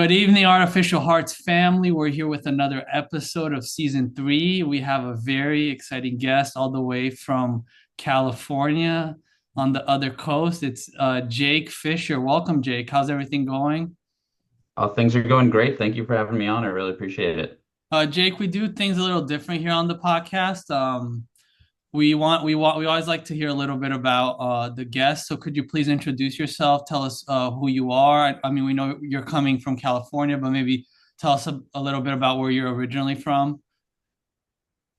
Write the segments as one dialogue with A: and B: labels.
A: Good evening, Artificial Hearts family. We're here with another episode of season three. We have a very exciting guest all the way from California on the other coast. It's Jake Fischer. Welcome, Jake. How's everything going?
B: Things are going great. Thank you for having me on. I really appreciate it.
A: Jake, we do things a little different here on the podcast. We always like to hear a little bit about the guest. So could you please introduce yourself? Tell us who you are. I mean, we know you're coming from California, but maybe tell us a little bit about where you're originally from.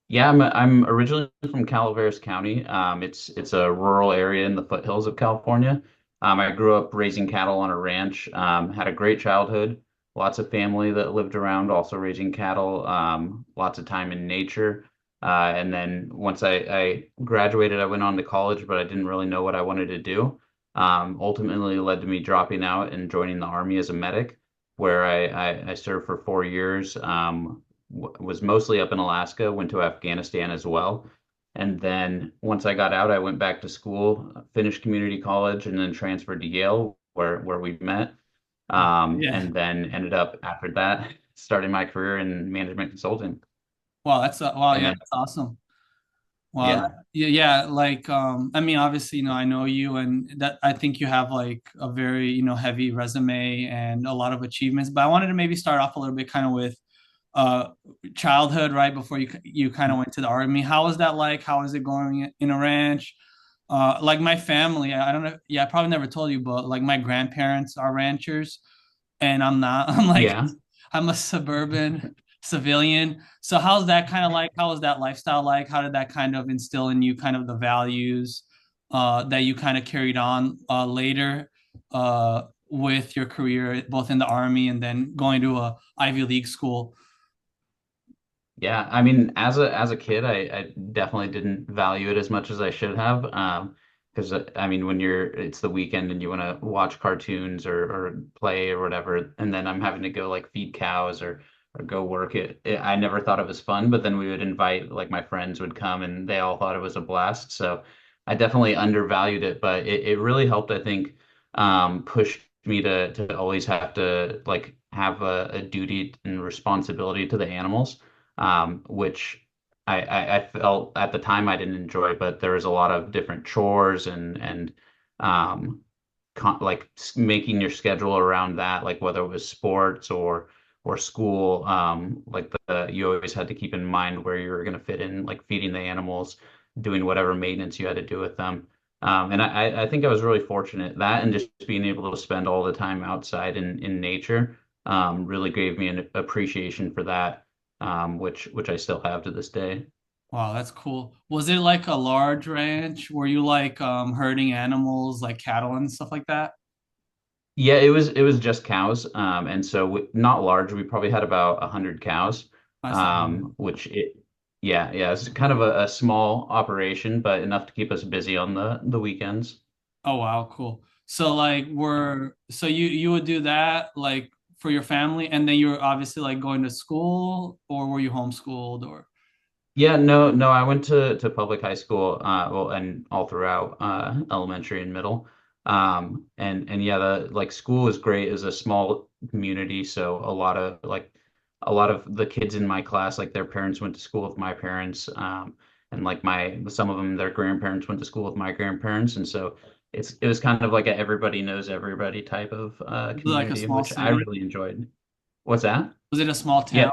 B: Yeah, I'm originally from Calaveras County. It's a rural area in the foothills of California. I grew up raising cattle on a ranch. Had a great childhood. Lots of family that lived around, also raising cattle. Lots of time in nature. And then once I graduated, I went on to college, but I didn't really know what I wanted to do. Ultimately led to me dropping out and joining the Army as a medic, where I served for 4 years. Was mostly up in Alaska, went to Afghanistan as well. And then once I got out, I went back to school, finished community college, and then transferred to Yale, where we met.
A: Yeah.
B: And then ended up after that starting my career in management consulting.
A: Wow, wow,
B: And
A: yeah,
B: then
A: that's awesome. Wow.
B: yeah,
A: Yeah, yeah, like I mean obviously, I know you and that I think you have like a very, heavy resume and a lot of achievements, but I wanted to maybe start off a little bit kind of with uh childhood right before you kind of went to the army. How was that like? How was it going in a ranch? Like my family, I don't know, yeah, I probably never told you, but like my grandparents are ranchers and I'm not.
B: yeah.
A: I'm a suburban civilian. So how's that kind of like? How was that lifestyle like? How did that kind of instill in you kind of the values that you kind of carried on later with your career, both in the army and then going to a Ivy League school?
B: Yeah, I mean, as a kid, I definitely didn't value it as much as I should have. Because I mean, when it's the weekend and you want to watch cartoons or play or whatever, and then I'm having to go like feed cows or go work I never thought it was fun. But then we would invite like my friends would come and they all thought it was a blast. So I definitely undervalued it, but it really helped, I think, push me to always have to like have a duty and responsibility to the animals, which I felt at the time I didn't enjoy, but there was a lot of different chores and um, making your schedule around that, like whether it was sports or school, like you always had to keep in mind where you were going to fit in, like feeding the animals, doing whatever maintenance you had to do with them. And I think I was really fortunate that and just being able to spend all the time outside in nature really gave me an appreciation for that, which I still have to this day.
A: Wow, that's cool. Was it like a large ranch? Were you like herding animals like cattle and stuff like that?
B: Yeah, it was just cows, and so not large. We probably had about 100 cows,
A: That's not.
B: which yeah, it's kind of a small operation, but enough to keep us busy on the weekends.
A: Oh wow, cool. So like so you would do that like for your family and then you're obviously like going to school or were you homeschooled or
B: Yeah, no, I went to public high school, well, and all throughout elementary and middle. And yeah, the like school is great. It's a small community, so a lot of the kids in my class, like their parents went to school with my parents, and like some of them, their grandparents went to school with my grandparents, and so it was kind of like a everybody knows everybody type of
A: was it like a
B: community,
A: small
B: which I
A: city?
B: really enjoyed. What's that?
A: Was it a small town?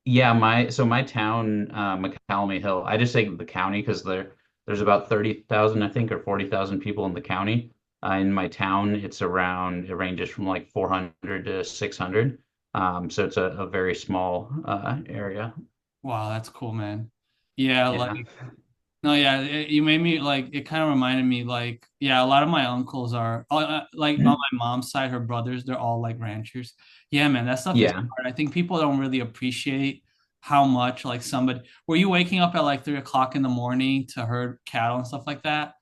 B: Yeah, yeah, my town, Mokelumne Hill. I just say the county because there's about 30,000, I think, or 40,000 people in the county. In my town, it ranges from like 400 to 600. So it's a very small area.
A: Wow, that's cool, man. Yeah, like
B: Yeah.
A: no, yeah, you made me like it kind of reminded me like yeah, a lot of my uncles are like on my mom's side, her brothers, they're all like ranchers. Yeah, man, that stuff is
B: Yeah.
A: hard. I think people don't really appreciate how much like somebody were you waking up at like 3 o'clock in the morning to herd cattle and stuff like that?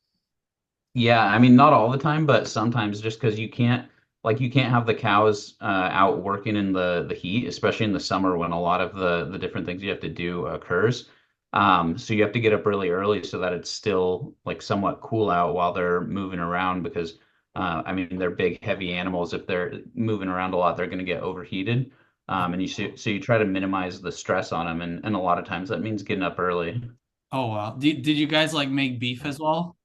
B: Yeah, I mean, not all the time, but sometimes just because you can't have the cows out working in the heat, especially in the summer when a lot of the different things you have to do occurs. So you have to get up really early so that it's still like somewhat cool out while they're moving around because I mean, they're big, heavy animals. If they're moving around a lot, they're going to get overheated. And so you try to minimize the stress on them, and a lot of times that means getting up early.
A: Oh wow. Did you guys like make beef as well?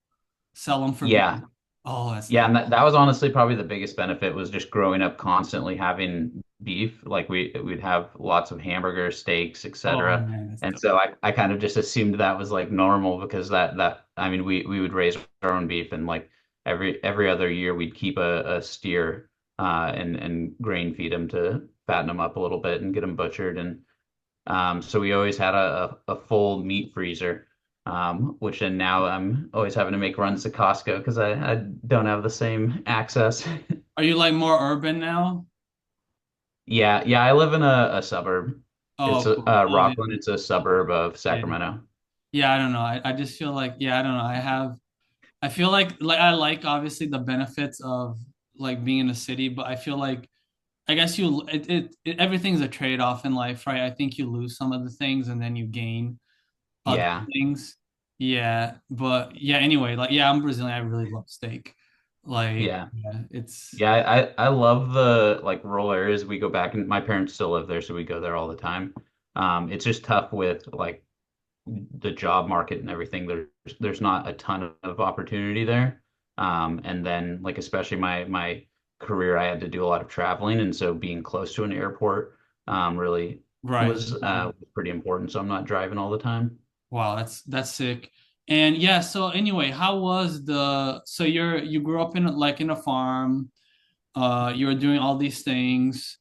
A: Sell them for beef?
B: Yeah,
A: Oh, that's
B: yeah,
A: nice.
B: and that was honestly probably the biggest benefit was just growing up constantly having beef. Like we'd have lots of hamburgers, steaks,
A: Oh
B: etc.
A: man, that's
B: And
A: dope.
B: so I kind of just assumed that was like normal because that I mean we would raise our own beef and like every other year we'd keep a steer and grain feed them to fatten them up a little bit and get them butchered and so we always had a full meat freezer, which then now I'm always having to make runs to Costco because I don't have the same access.
A: Are you like more urban now?
B: Yeah, yeah, I live in a suburb. It's
A: Oh, cool. Oh, yeah.
B: Rockland. It's a suburb of
A: Yeah.
B: Sacramento.
A: Yeah, I don't know. I just feel like, yeah, I don't know. I feel like I like obviously the benefits of like being in a city, but I feel like I guess everything's a trade-off in life, right? I think you lose some of the things and then you gain other
B: Yeah,
A: things. Yeah, but yeah, anyway, like yeah, I'm Brazilian. I really love steak. Like,
B: yeah,
A: yeah, it's
B: yeah. I love the like rural areas. We go back and my parents still live there, so we go there all the time. It's just tough with like the job market and everything, there's not a ton of opportunity there. And then like especially my career, I had to do a lot of traveling, and so being close to an airport really
A: right.
B: was pretty important. So I'm not driving all the time.
A: Wow, that's sick. And yeah, so anyway, how was so you grew up in like in a farm, you were doing all these things,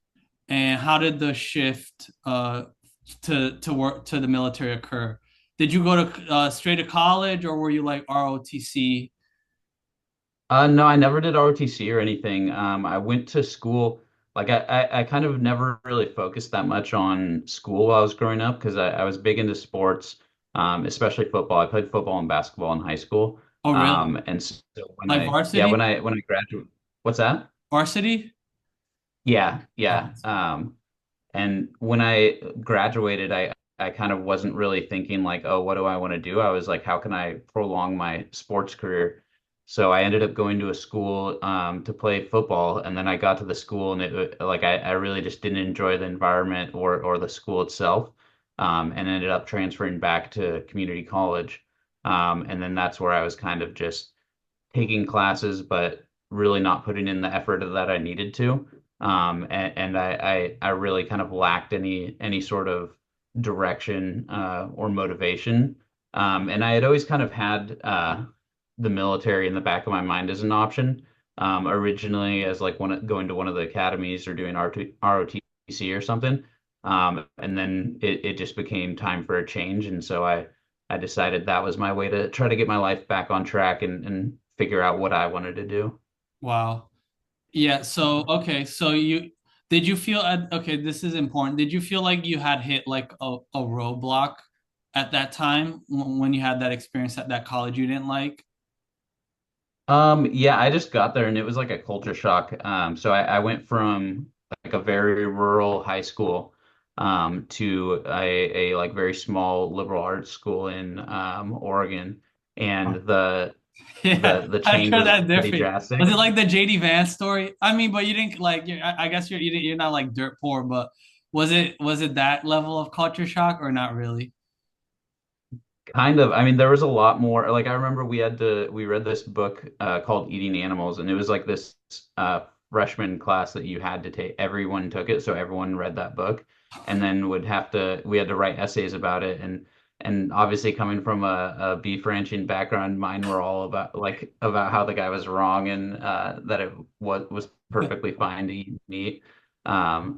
A: and how did the shift to work to the military occur? Did you go to straight to college or were you like ROTC?
B: No, I never did ROTC or anything. I went to school. Like I kind of never really focused that much on school while I was growing up because I was big into sports, especially football. I played football and basketball in high school.
A: Oh, really?
B: And so
A: Like varsity?
B: when I graduated, what's that?
A: Varsity?
B: Yeah,
A: Oh,
B: yeah. And when I graduated, I kind of wasn't really thinking like, oh, what do I want to do? I was like, how can I prolong my sports career? So I ended up going to a school to play football, and then I got to the school, and like I really just didn't enjoy the environment or the school itself, and ended up transferring back to community college. And then that's where I was kind of just taking classes, but really not putting in the effort that I needed to. And I really kind of lacked any sort of direction or motivation. And I had always kind of had the military in the back of my mind as an option. Originally as like going to one of the academies or doing ROTC or something. And then it just became time for a change. And so I decided that was my way to try to get my life back on track and figure out what I wanted to do.
A: wow. Yeah, so okay, so did you feel okay, this is important. Did you feel like you had hit like a roadblock at that time when you had that experience at that college you didn't like?
B: Yeah, I just got there and it was like a culture shock. So I went from like a very rural high school to a like very small liberal arts school in Oregon, and
A: Yeah,
B: the
A: I
B: change
A: heard
B: was
A: that
B: pretty
A: different.
B: drastic.
A: Was it like the JD Vance story? I mean, but you didn't like I guess you're not like dirt poor, but was it that level of culture shock or not really?
B: Kind of. I mean, there was a lot more. Like I remember we read this book called Eating Animals, and it was like this freshman class that you had to take. Everyone took it, so everyone read that book, and then we had to write essays about it. And obviously, coming from a beef ranching background, mine were all about how the guy was wrong and that it was perfectly fine to eat meat.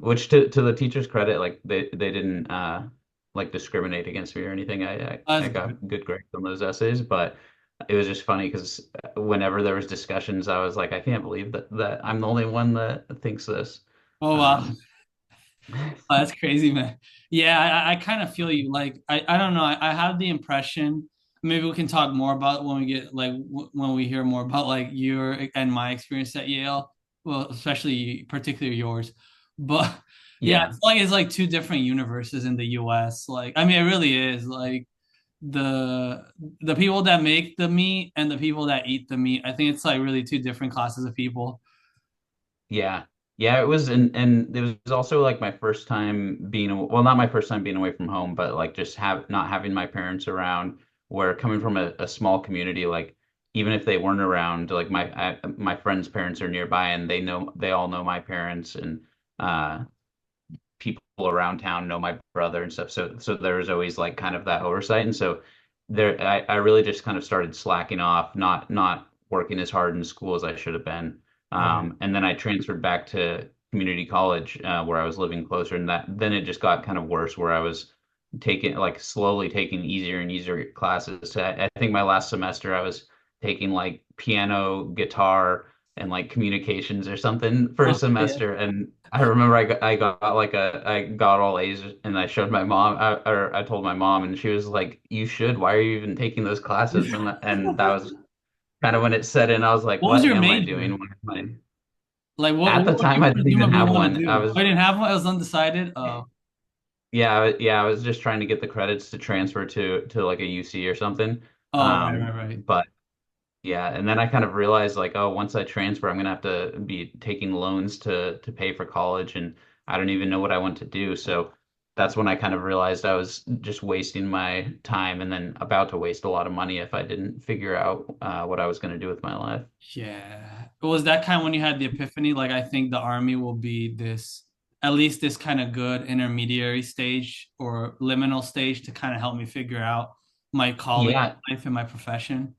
B: Which to the teacher's credit, like they didn't like discriminate against me or anything. I
A: That's good.
B: got good grades on those essays, but it was just funny because whenever there was discussions, I was like, I can't believe that I'm the only one that thinks this.
A: Oh wow.
B: Um,
A: Oh, that's crazy, man. Yeah, I kind of feel you. Like, I don't know. I have the impression, maybe we can talk more about it when we get like when we hear more about like your and my experience at Yale. Well, especially particularly yours. But yeah,
B: yeah,
A: it's like two different universes in the US. Like, I mean, it really is. Like, the the people that make the meat and the people that eat the meat. I think it's like really two different classes of people.
B: Yeah. Yeah, it was and it was also like my first time being well, not my first time being away from home, but like just have not having my parents around, where coming from a small community, like even if they weren't around, like my friends' parents are nearby and they all know my parents, and uh people around town know my brother and stuff. So there was always like kind of that oversight. And so I really just kind of started slacking off, not working as hard in school as I should have been.
A: Right.
B: And then I transferred back to community college, where I was living closer, and that then it just got kind of worse, where I was taking like slowly taking easier and easier classes. So I think my last semester I was taking like piano, guitar, and like communications or something for a
A: Oh, yeah.
B: semester. And I remember I got all A's, and I showed my mom, or I told my mom, and she was like, "You should. Why are you even taking those classes?" And that was kind of when it set in. I was like,
A: What was
B: "What
A: your
B: am I doing?
A: major?
B: What am I?"
A: Like
B: At the
A: what
B: time,
A: you
B: I didn't even
A: presumably
B: have
A: want to
B: one. I
A: do?
B: was
A: I didn't have one. I was undecided.
B: yeah, I was just trying to get the credits to transfer to like a UC or something.
A: Oh, right, right, right.
B: But yeah, and then I kind of realized like, oh, once I transfer, I'm gonna have to be taking loans to pay for college, and I don't even know what I want to do. So that's when I kind of realized I was just wasting my time and then about to waste a lot of money if I didn't figure out what I was gonna do with my life.
A: Yeah. Was that kind of when you had the epiphany? Like, I think the army will be this, at least this kind of good intermediary stage or liminal stage to kind of help me figure out my calling
B: Yeah,
A: in life and my profession.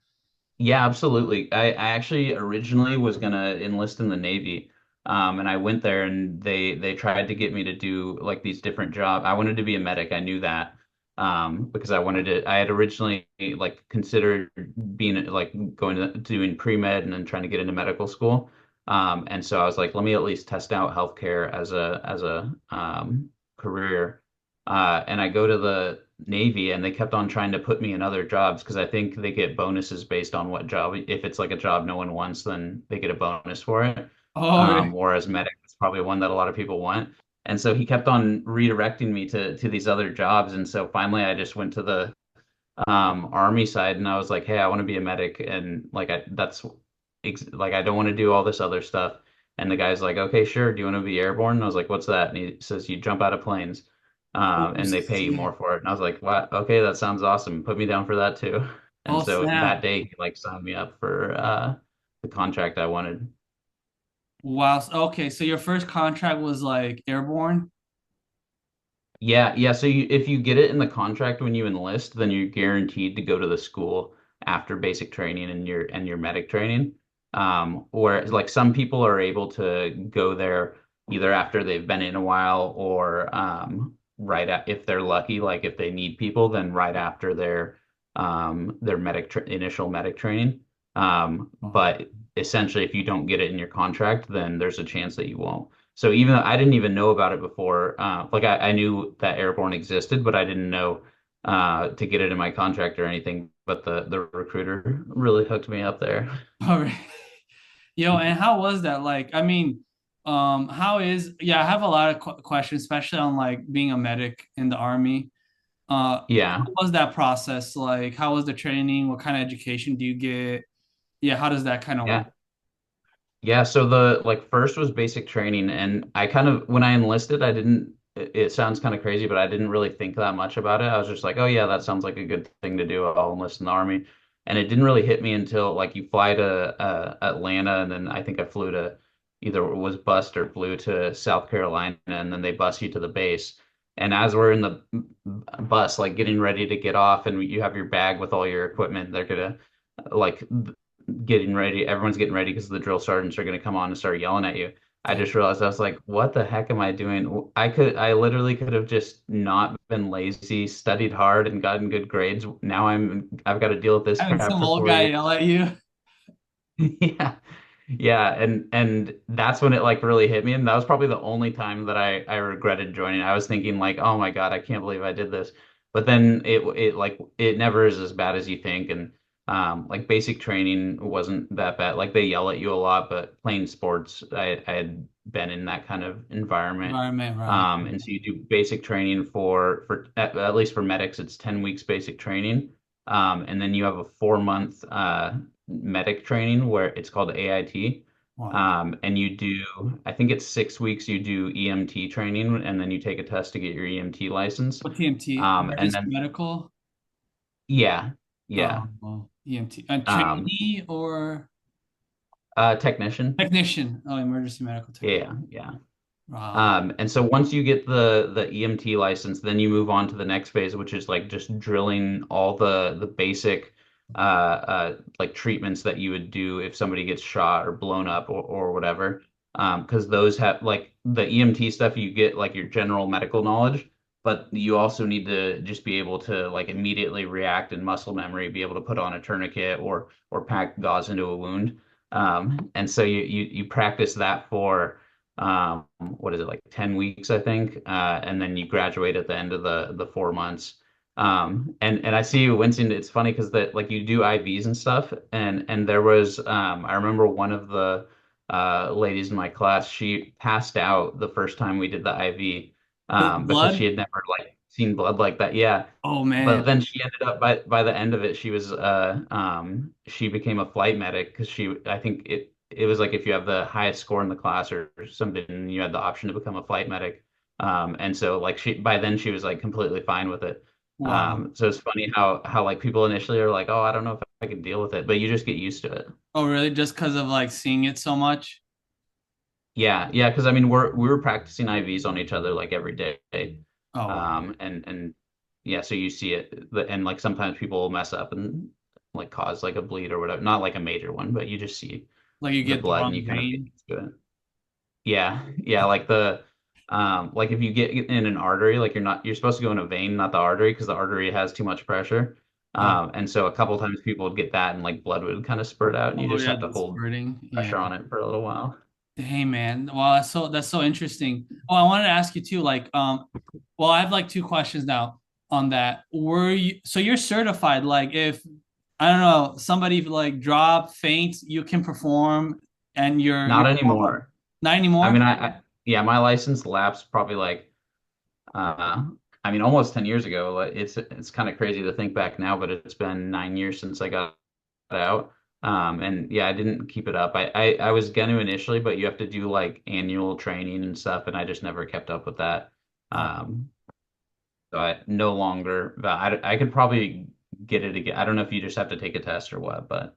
B: yeah, absolutely. I actually originally was gonna enlist in the Navy. And I went there and they tried to get me to do like these different jobs. I wanted to be a medic. I knew that. Because I had originally like considered being like going to doing pre-med and then trying to get into medical school. And so I was like, let me at least test out healthcare as a career. And I go to the Navy, and they kept on trying to put me in other jobs because I think they get bonuses based on what job. If it's like a job no one wants, then they get a bonus for it.
A: Oh, really?
B: Whereas medic is probably one that a lot of people want. And so he kept on redirecting me to these other jobs. And so finally I just went to the Army side, and I was like, hey, I want to be a medic, and like like I don't want to do all this other stuff. And the guy's like, okay, sure. Do you want to be airborne? And I was like, what's that? And he says, you jump out of planes,
A: Oh,
B: and they pay you more
A: shit.
B: for it. And I was like, what? Okay, that sounds awesome. Put me down for that too. And
A: Oh,
B: so that
A: snap.
B: day, he like signed me up for the contract I wanted.
A: Wow. Okay, so your first contract was like airborne?
B: Yeah, yeah. So if you get it in the contract when you enlist, then you're guaranteed to go to the school after basic training and your medic training. Or like some people are able to go there either after they've been in a while, or if they're lucky, like if they need people, then right after their initial medic training.
A: Oh.
B: But essentially, if you don't get it in your contract, then there's a chance that you won't. So even though I didn't even know about it before, like I knew that airborne existed, but I didn't know to get it in my contract or anything. But the recruiter really hooked me up there.
A: All right. Yo, and how was that? Like, I mean, how is, yeah, I have a lot of questions, especially on like being a medic in the army.
B: Yeah,
A: How was that process? Like, how was the training? What kind of education do you get? Yeah, how does that kind of work?
B: yeah, yeah. So the like first was basic training, and I kind of when I enlisted, I didn't. It sounds kind of crazy, but I didn't really think that much about it. I was just like, oh yeah, that sounds like a good thing to do. I'll enlist in the army. And it didn't really hit me until like you fly to Atlanta, and then I think I flew to either was bused or flew to South Carolina, and then they bus you to the base. And as we're in the bus, like getting ready to get off, and you have your bag with all your equipment, they're gonna like getting ready. Everyone's getting ready because the drill sergeants are going to come on and start yelling at you. I just realized I was like, what the heck am I doing? I literally could have just not been lazy, studied hard, and gotten good grades. Now I've got to deal with this
A: Having
B: crap
A: some
B: for
A: old
B: four
A: guy
B: years.
A: yell at you.
B: Yeah. Yeah, and that's when it like really hit me, and that was probably the only time that I regretted joining. I was thinking like, oh my God, I can't believe I did this. But then it like it never is as bad as you think, and Like basic training wasn't that bad. Like they yell at you a lot, but playing sports, I had been in that kind of environment.
A: Environment, right?
B: And so you do basic training for at least for medics, it's 10 weeks basic training. And then you have a 4 month medic training where it's called AIT.
A: Wow.
B: And you do, I think it's 6 weeks, you do EMT training, and then you take a test to get your EMT license.
A: What TMT?
B: And
A: Emergency
B: then,
A: medical?
B: yeah, yeah.
A: Well, EMT. A
B: Um,
A: trainee or
B: Technician.
A: technician? Oh, emergency medical technician.
B: Yeah, yeah.
A: Wow.
B: And so once you get the EMT license, then you move on to the next phase, which is like just drilling all the basic like treatments that you would do if somebody gets shot or blown up or whatever. Because those have like the EMT stuff, you get like your general medical knowledge, but you also need to just be able to like immediately react in muscle memory, be able to put on a tourniquet or pack gauze into a wound. And so you practice that for what is it, like 10 weeks, I think, and then you graduate at the end of the 4 months. And I see you wincing. It's funny because that like you do IVs and stuff, and there was I remember one of the ladies in my class, she passed out the first time we did the IV,
A: With
B: because she
A: blood?
B: had never like seen blood like that. Yeah.
A: Oh
B: But
A: man.
B: then she ended up by the end of it, she became a flight medic because she I think it was like if you have the highest score in the class or something, you had the option to become a flight medic. And so like she by then she was like completely fine with it.
A: Wow.
B: So it's funny how like people initially are like, oh, I don't know if I can deal with it, but you just get used to it.
A: Oh, really? Just because of like seeing it so much?
B: Yeah, yeah, because I mean we were practicing IVs on each other like every day.
A: Oh, wow.
B: And yeah, so you see it and like sometimes people will mess up and like cause like a bleed or whatever. Not like a major one, but you just see
A: Like you
B: the
A: get the
B: blood and
A: wrong
B: you kind of get
A: vein.
B: used to it. Yeah, yeah, like the like if you get in an artery, like you're supposed to go in a vein, not the artery, because the artery has too much pressure.
A: Oh,
B: And so a couple times people would get that and like blood would kind of spurt out and you
A: oh
B: just
A: yeah,
B: have to
A: the
B: hold
A: spurting. Yeah.
B: pressure on it for a little while.
A: Hey man. Wow, that's so interesting. Oh, I wanted to ask you too, like, well, I have like two questions now on that. Were you so you're certified, like if I don't know, somebody like drop, faints, you can perform and you're
B: Not
A: qualified?
B: anymore.
A: Not
B: I
A: anymore?
B: mean, I yeah, my license lapsed probably like uh I mean almost 10 years ago. Like, it's kind of crazy to think back now, but it's been 9 years since I got out. And yeah, I didn't keep it up. I was gonna initially, but you have to do like annual training and stuff, and I just never kept up with that.
A: Oh.
B: Um, so I no longer, but I could probably get it again. I don't know if you just have to take a test or what, but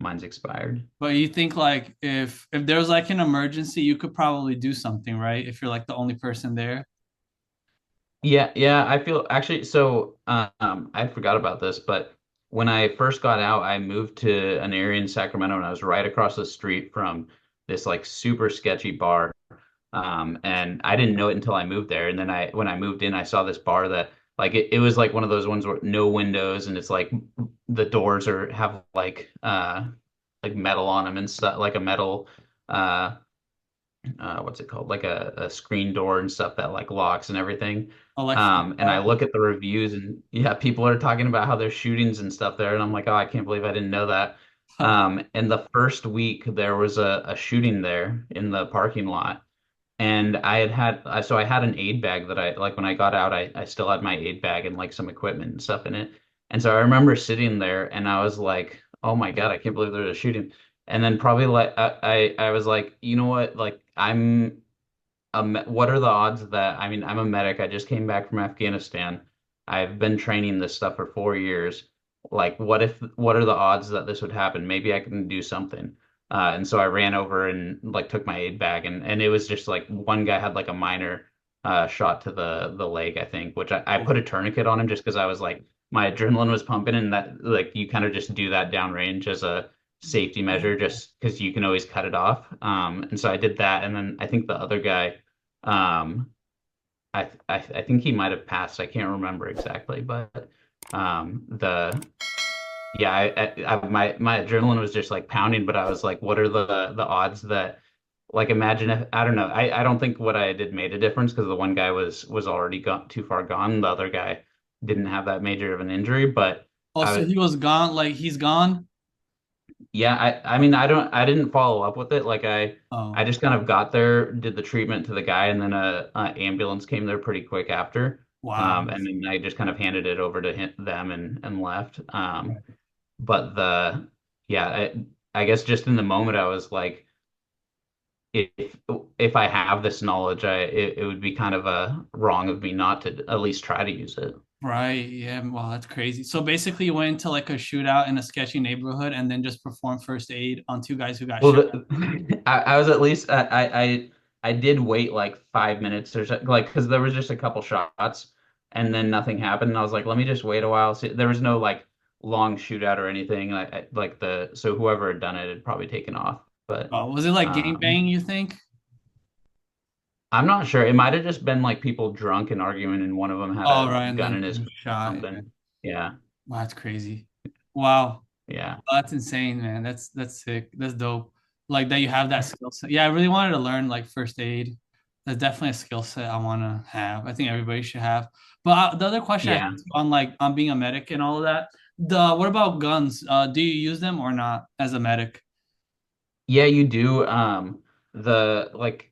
B: mine's expired.
A: But you think like if there's like an emergency, you could probably do something, right? If you're like the only person there.
B: Yeah, yeah, I feel actually so I forgot about this, but when I first got out, I moved to an area in Sacramento and I was right across the street from this like super sketchy bar. And I didn't know it until I moved there. And then when I moved in, I saw this bar that like it was like one of those ones where no windows and it's like the doors are have like metal on them and stuff, like a metal uh what's it called? Like a screen door and stuff that like locks and everything.
A: Electric
B: And I
A: bar.
B: look at the reviews and yeah, people are talking about how there's shootings and stuff there. And I'm like, oh, I can't believe I didn't know that. And the first week there was a shooting there in the parking lot. And so I had an aid bag that I like when I got out, I still had my aid bag and like some equipment and stuff in it. And so I remember sitting there and I was like, oh my God, I can't believe there's a shooting. And then probably like I was like, you know what? Like what are the odds that I mean, I'm a medic. I just came back from Afghanistan. I've been training this stuff for 4 years. Like, what are the odds that this would happen? Maybe I can do something. And so I ran over and like took my aid bag and it was just like one guy had like a minor shot to the leg, I think, which I put a tourniquet on him just because I was like my adrenaline was pumping and that like you kind of just do that downrange as a safety measure just because you can always cut it off. And so I did that and then I think the other guy um, I think he might have passed. I can't remember exactly, but the yeah, my adrenaline was just like pounding, but I was like, what are the odds that like imagine if I don't know. I don't think what I did made a difference because the one guy was already gone too far gone. The other guy didn't have that major of an injury, but
A: Oh, so he was gone. Like he's gone.
B: Yeah, I mean I didn't follow up with it. Like I
A: Oh,
B: just kind of got there, did the treatment to the guy, and then a ambulance came there pretty quick after.
A: wow.
B: And then I just kind of handed it over to them and left.
A: Right.
B: But yeah, I guess just in the moment I was like, if if I have this knowledge, it would be kind of a wrong of me not to at least try to use it.
A: Right. Yeah. Wow, that's crazy. So basically, you went into like a shootout in a sketchy neighborhood and then just performed first aid on two guys who got
B: Well,
A: shot.
B: I was at least I did wait like 5 minutes or so, like because there was just a couple shots and then nothing happened. And I was like, let me just wait a while. See, there was no like long shootout or anything. Like the so whoever had done it had probably taken off. But
A: Oh, was it like gang
B: um,
A: bang, you think?
B: I'm not sure. It might have just been like people drunk and arguing, and one of them had
A: Oh,
B: a
A: right. And
B: gun
A: then
B: in his
A: getting
B: car or
A: shot. Yeah.
B: something. Yeah,
A: Wow, that's crazy. Wow.
B: yeah,
A: Oh, that's insane, man. That's sick. That's dope. Like that you have that skill set. Yeah, I really wanted to learn like first aid. That's definitely a skill set I want to have. I think everybody should have. But the other question I have
B: yeah.
A: on like on being a medic and all of that, the what about guns? Do you use them or not as a medic?
B: Yeah, you do. The like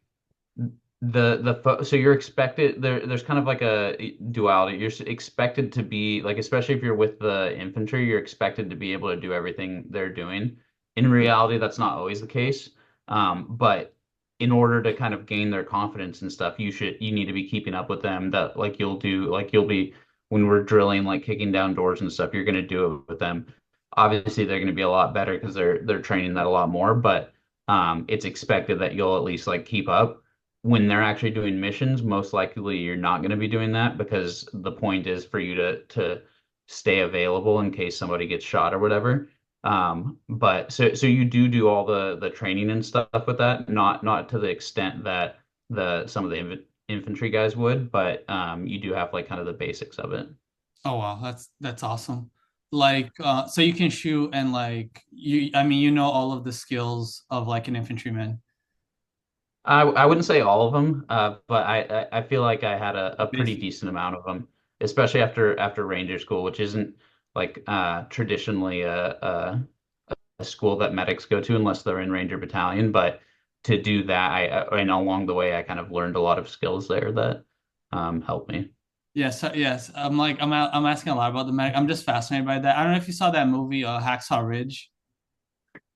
B: so you're expected there's kind of like a duality. You're expected to be like, especially if you're with the infantry, you're expected to be able to do everything they're doing. In reality, that's not always the case. But in order to kind of gain their confidence and stuff, you need to be keeping up with them. That like you'll be when we're drilling, like kicking down doors and stuff, you're going to do it with them. Obviously, they're going to be a lot better because they're training that a lot more, but it's expected that you'll at least like keep up. When they're actually doing missions, most likely you're not going to be doing that because the point is for you to stay available in case somebody gets shot or whatever. But so you do all the training and stuff with that, not to the extent that the some of the infantry guys would, but you do have like kind of the basics of it.
A: Oh wow, that's awesome. Like so you can shoot and like you I mean you know all of the skills of like an infantryman.
B: I wouldn't say all of them, but I feel like I had a pretty
A: Basic.
B: decent amount of them, especially after Ranger School, which isn't like traditionally a school that medics go to unless they're in Ranger Battalion. But to do that, and along the way, I kind of learned a lot of skills there that helped me.
A: Yes, yes. I'm like I'm asking a lot about the medic. I'm just fascinated by that. I don't know if you saw that movie, Hacksaw Ridge.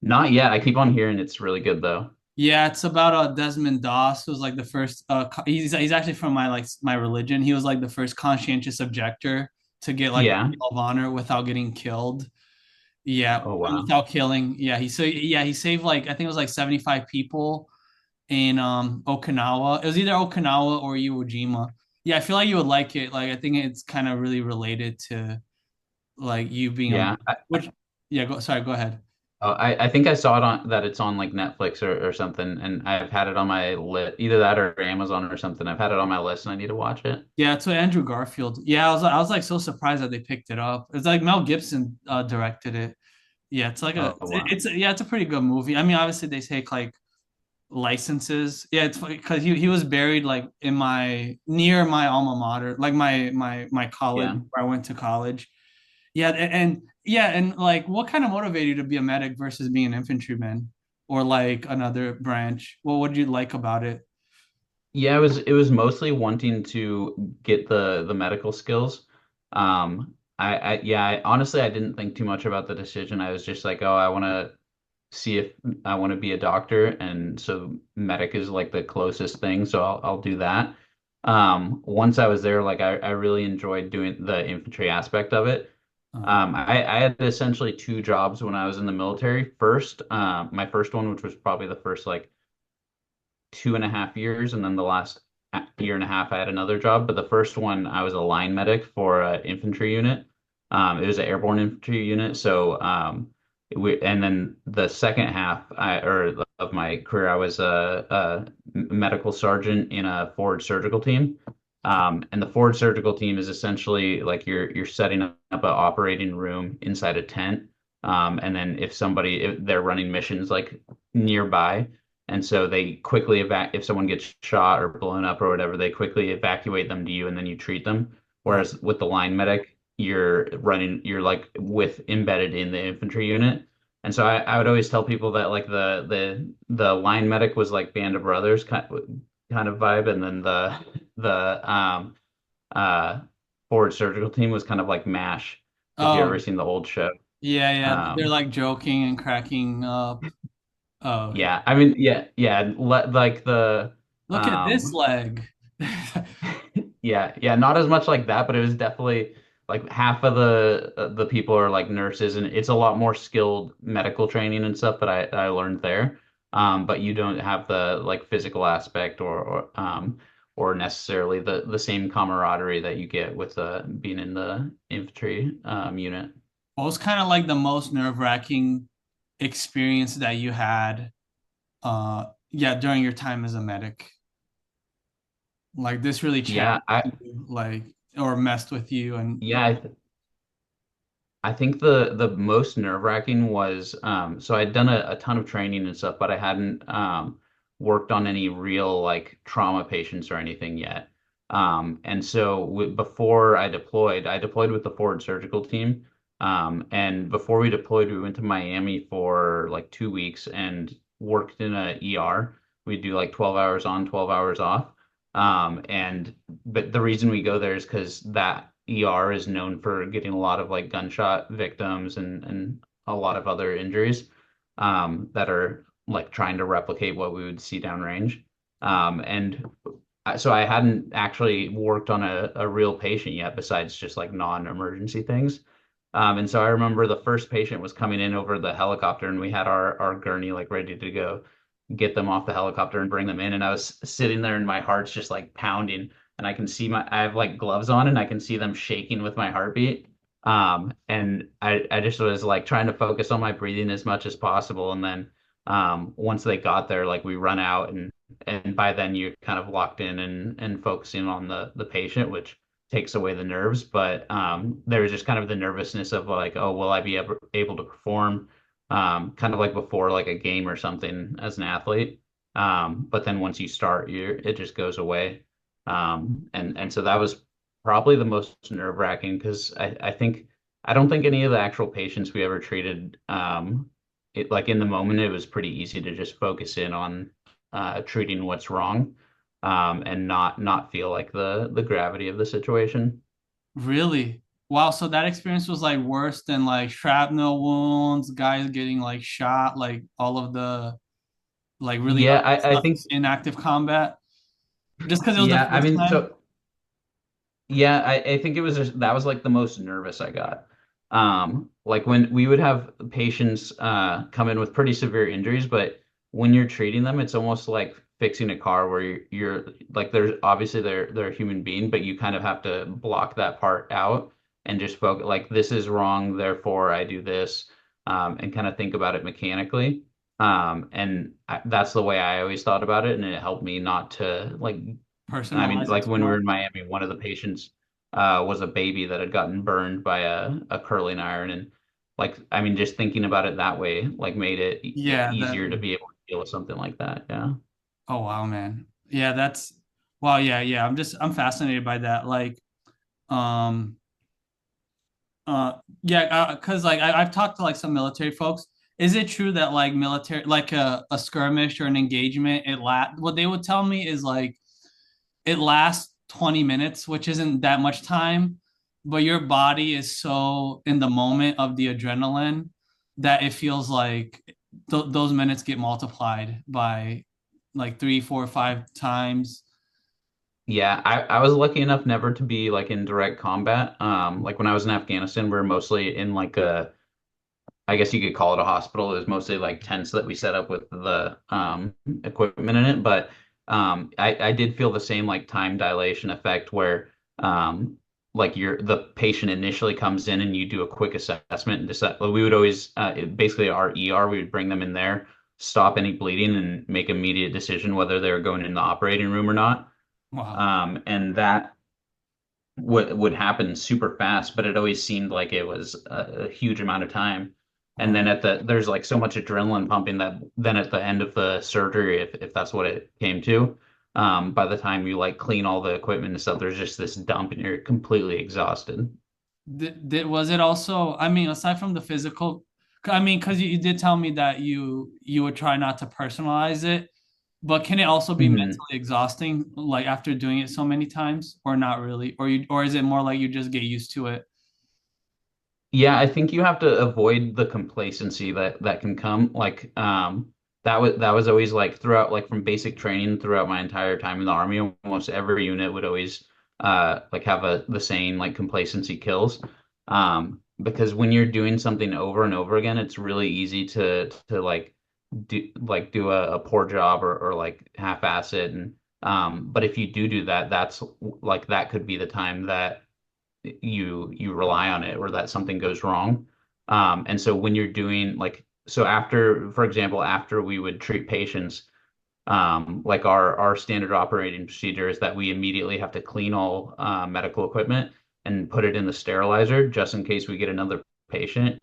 B: Not yet. I keep on hearing it's really good though.
A: Yeah, it's about Desmond Doss, who's like the first. He's actually from my like my religion. He was like the first conscientious objector to get like the
B: Yeah.
A: Medal of Honor without getting killed. Yeah,
B: Oh wow.
A: without killing. Yeah, he saved like I think it was like 75 people in Okinawa. It was either Okinawa or Iwo Jima. Yeah, I feel like you would like it. Like I think it's kind of really related to like you being a
B: Yeah.
A: which yeah, go ahead.
B: Oh, I think I saw it on that it's on like Netflix or something, and I've had it on my list, either that or Amazon or something. I've had it on my list and I need to watch it.
A: Yeah, it's with Andrew Garfield. Yeah, I was like so surprised that they picked it up. It's like Mel Gibson directed it. Yeah, it's like
B: Oh wow.
A: it's a pretty good movie. I mean, obviously they take like licenses. Yeah, it's because he was buried like in my near my alma mater, like my college
B: Yeah.
A: where I went to college. Yeah, and yeah, and like what kind of motivated you to be a medic versus being an infantryman or like another branch? What would you like about it?
B: Yeah, it was mostly wanting to get the medical skills. Honestly I didn't think too much about the decision. I was just like, oh, I want to see if I want to be a doctor, and so medic is like the closest thing, so I'll do that. Once I was there, like I really enjoyed doing the infantry aspect of it.
A: Uh,
B: I had essentially two jobs when I was in the military. First, my first one, which was probably the first like 2.5 years, and then the last year and a half, I had another job. But the first one, I was a line medic for an infantry unit. It was an airborne infantry unit. So, and then the second half, of my career, I was a medical sergeant in a forward surgical team. And the forward surgical team is essentially like you're setting up an operating room inside a tent. And then if they're running missions like nearby, and so they quickly if someone gets shot or blown up or whatever, they quickly evacuate them to you and then you treat them.
A: right.
B: Whereas with the line medic, you're like with embedded in the infantry unit. And so I would always tell people that like the line medic was like Band of Brothers kind of vibe, and then the uh forward surgical team was kind of like MASH, if you ever
A: Oh,
B: seen the old show.
A: yeah, yeah. They're
B: Um,
A: like joking and cracking up. Oh, okay.
B: yeah, I mean, yeah, like the
A: Look at this
B: um
A: leg.
B: yeah, not as much like that, but it was definitely like half of the people are like nurses, and it's a lot more skilled medical training and stuff that I learned there. But you don't have the like physical aspect or necessarily the same camaraderie that you get with being in the infantry unit.
A: What was kind of like the most nerve-wracking experience that you had, yeah, during your time as a medic? Like this really challenged
B: Yeah, I
A: you, like, or messed with you, and
B: yeah, I think the most nerve-wracking was so I'd done a ton of training and stuff, but I hadn't worked on any real like trauma patients or anything yet. And so before I deployed with the forward surgical team. And before we deployed, we went to Miami for like 2 weeks and worked in a ER. We do like 12 hours on, 12 hours off. And but the reason we go there is because that ER is known for getting a lot of like gunshot victims and a lot of other injuries that are like trying to replicate what we would see downrange. So I hadn't actually worked on a real patient yet, besides just like non-emergency things. And so I remember the first patient was coming in over the helicopter, and we had our gurney like ready to go get them off the helicopter and bring them in. And I was sitting there, and my heart's just like pounding, and I have like gloves on, and I can see them shaking with my heartbeat. And I just was like trying to focus on my breathing as much as possible. And then once they got there, like we run out, and by then you're kind of locked in and focusing on the patient, which takes away the nerves. But there was just kind of the nervousness of like, oh, will I be able to perform? Kind of like before like a game or something as an athlete. But then once you start, it just goes away. And so that was probably the most nerve-wracking because I don't think any of the actual patients we ever treated, it like in the moment it was pretty easy to just focus in on treating what's wrong, and not feel like the gravity of the situation.
A: really, wow. So that experience was like worse than like shrapnel wounds, guys getting like shot, like all of the like really
B: Yeah,
A: ugly
B: I
A: stuff
B: think
A: in active combat. Just because it was the
B: yeah, I
A: first
B: mean,
A: time.
B: yeah, I think it was just that was like the most nervous I got. Like when we would have patients come in with pretty severe injuries, but when you're treating them, it's almost like fixing a car where you're like there's obviously they're a human being, but you kind of have to block that part out and just focus like this is wrong, therefore I do this, and kind of think about it mechanically. That's the way I always thought about it, and it helped me not to like I mean,
A: Personalize it
B: like
A: too
B: when we were
A: much.
B: in Miami, one of the patients was a baby that had gotten burned by a curling iron, and like I mean, just thinking about it that way, like made it
A: Yeah, that.
B: easier to be able to deal with something like that. Yeah.
A: Oh wow, man. Yeah, that's wow. Yeah, yeah. I'm fascinated by that. Like, um, uh, yeah, because like I've talked to like some military folks. Is it true that like military, like a skirmish or an engagement, what they would tell me is like it lasts 20 minutes, which isn't that much time, but your body is so in the moment of the adrenaline that it feels like those minutes get multiplied by like three, four, five times.
B: Yeah, I was lucky enough never to be like in direct combat. Like when I was in Afghanistan, we were mostly in like I guess you could call it a hospital. It was mostly like tents that we set up with the equipment in it. But I did feel the same like time dilation effect where like the patient initially comes in and you do a quick assessment and decide. Well, we would always basically our ER, we would bring them in there, stop any bleeding, and make immediate decision whether they were going in the operating room or not.
A: Wow.
B: And that would happen super fast, but it always seemed like it was a huge amount of time. And
A: Oh,
B: then there's like so much adrenaline pumping that then at the end of the surgery, if that's what it came to, by the time you like clean all the equipment and stuff, there's just this dump and you're completely exhausted.
A: Was it also, I mean, aside from the physical, I mean, because you did tell me that you would try not to personalize it, but can it also be
B: Mhm.
A: mentally exhausting, like after doing it so many times, or not really, or is it more like you just get used to it?
B: Yeah, I think you have to avoid the complacency that can come. Like, that was always like throughout, like from basic training throughout my entire time in the Army, almost every unit would always like have the saying like complacency kills. Because when you're doing something over and over again, it's really easy to do a poor job or like half-ass it. And but if you do that, that's like that could be the time that you rely on it or that something goes wrong. And so when you're doing like so after, for example, after we would treat patients, like our standard operating procedure is that we immediately have to clean all medical equipment and put it in the sterilizer just in case we get another patient,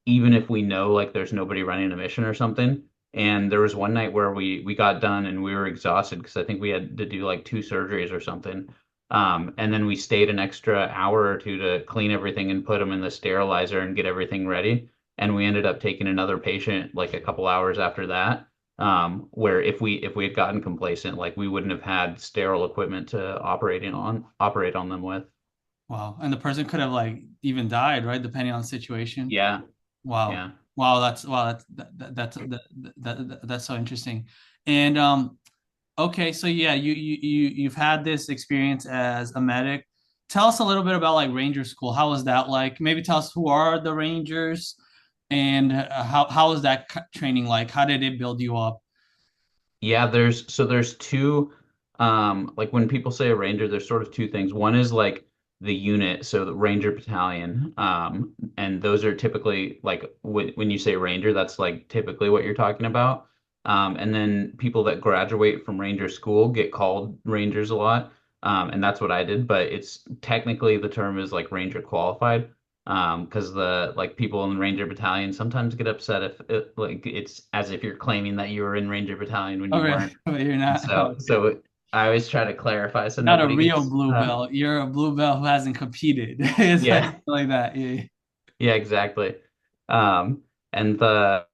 B: even if we know like there's nobody running a mission or something. And there was one night where we got done and we were exhausted because I think we had to do like two surgeries or something. And then we stayed an extra hour or two to clean everything and put them in the sterilizer and get everything ready. And we ended up taking another patient like a couple hours after that, where if we had gotten complacent, like we wouldn't have had sterile equipment to operate on them with.
A: Wow. And the person could have like even died, right? Depending on the situation.
B: Yeah,
A: Wow.
B: yeah.
A: Wow, that's so interesting. And okay, so yeah, you've had this experience as a medic. Tell us a little bit about like Ranger School. How was that like? Maybe tell us who are the Rangers and how was that training like? How did it build you up?
B: Yeah, there's two like when people say a ranger, there's sort of two things. One is like the unit, so the ranger battalion. And those are typically like when you say ranger, that's like typically what you're talking about. And then people that graduate from ranger school get called rangers a lot. And that's what I did, but it's technically the term is like ranger qualified. Because the like people in the Ranger Battalion sometimes get upset if like it's as if you're claiming that you were in Ranger Battalion when
A: Oh,
B: you
A: really?
B: weren't.
A: But you're
B: And
A: not.
B: so
A: Okay.
B: so I always try to clarify so
A: Not a
B: nobody
A: real
B: gets
A: blue belt. You're a blue belt who hasn't competed. It's
B: yeah.
A: like that. Yeah.
B: Yeah, exactly. And the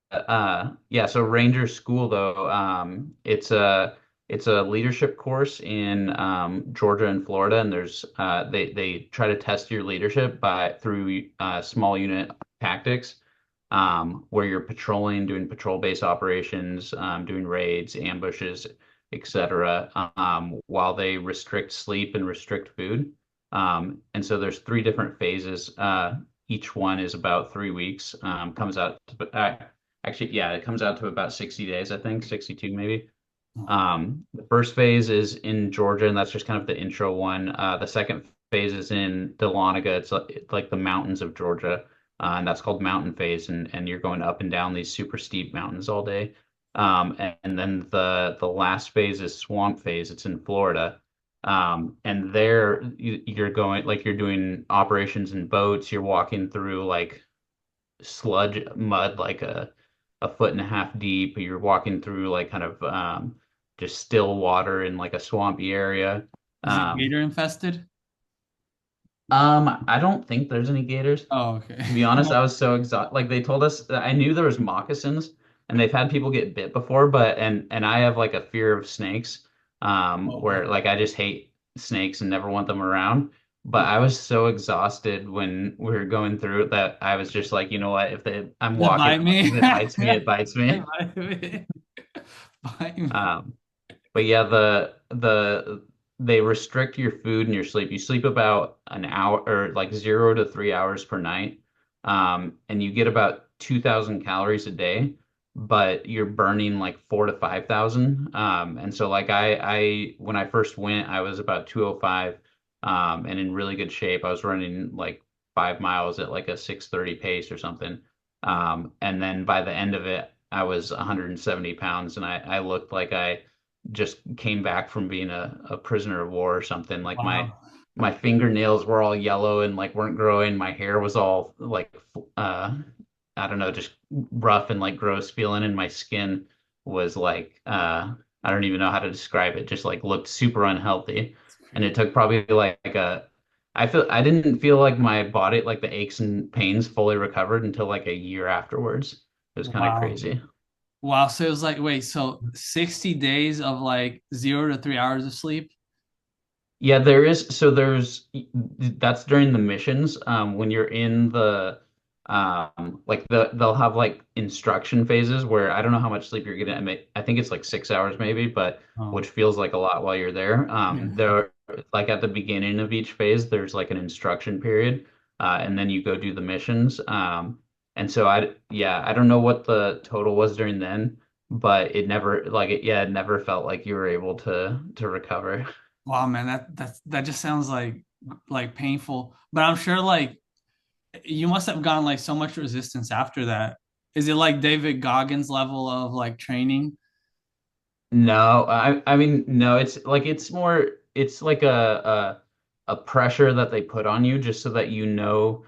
B: yeah, so Ranger School though, it's a leadership course in Georgia and Florida, and there's they try to test your leadership by through small unit tactics, where you're patrolling, doing patrol-based operations, doing raids, ambushes, etc., while they restrict sleep and restrict food. And so there's three different phases. Each one is about 3 weeks. Comes out to, actually, yeah, it comes out to about 60 days, I think, 62 maybe. The first phase is in Georgia, and that's just kind of the intro one. The second phase is in Dahlonega. It's like the mountains of Georgia, and that's called mountain phase, and you're going up and down these super steep mountains all day. And then the last phase is swamp phase. It's in Florida. And there you're going like you're doing operations in boats. You're walking through like sludge mud, like a foot and a half deep. You're walking through like kind of just still water in like a swampy area.
A: Is it
B: Um,
A: gator infested?
B: I don't think there's any gators.
A: Oh, okay.
B: To be honest, I was so exhausted. Like they told us, I knew there was moccasins, and they've had people get bit before, but and I have like a fear of snakes,
A: Oh,
B: where
A: wow.
B: like I just hate snakes and never want them around. But I was so exhausted when we were going through it that I was just like, you know what? I'm
A: Does it
B: walking,
A: bite me?
B: if it bites me, it bites
A: It
B: me.
A: bite me. Bite me.
B: Um, but yeah, they restrict your food and your sleep. You sleep about an hour or like 0 to 3 hours per night. And you get about 2,000 calories a day, but you're burning like 4 to 5,000. And so like I when I first went, I was about 205, and in really good shape. I was running like 5 miles at like a 6:30 pace or something. And then by the end of it, I was 170 pounds, and I looked like I just came back from being a prisoner of war or something. Like my
A: Wow.
B: my fingernails were all yellow and like weren't growing. My hair was all like I don't know, just rough and like gross feeling, and my skin was like I don't even know how to describe it. Just like looked super unhealthy. And it took probably like I didn't feel like my body, like the aches and pains fully recovered until like a year afterwards. It was kind of
A: Wow.
B: crazy.
A: Wow. So it was like, wait, so 60 days of like 0 to 3 hours of sleep?
B: Yeah, there's that's during the missions. When you're in the like they'll have like instruction phases where I don't know how much sleep you're getting. I think it's like 6 hours maybe, but
A: Oh,
B: which feels like a lot while you're there.
A: yeah.
B: There like at the beginning of each phase, there's like an instruction period, and then you go do the missions. And so I don't know what the total was during then, but it never like it yeah, it never felt like you were able to recover.
A: Wow, man, that just sounds like painful. But I'm sure like you must have gotten like so much resistance after that. Is it like David Goggins level of like training?
B: No, I mean no, it's like a pressure that they put on you just so that you know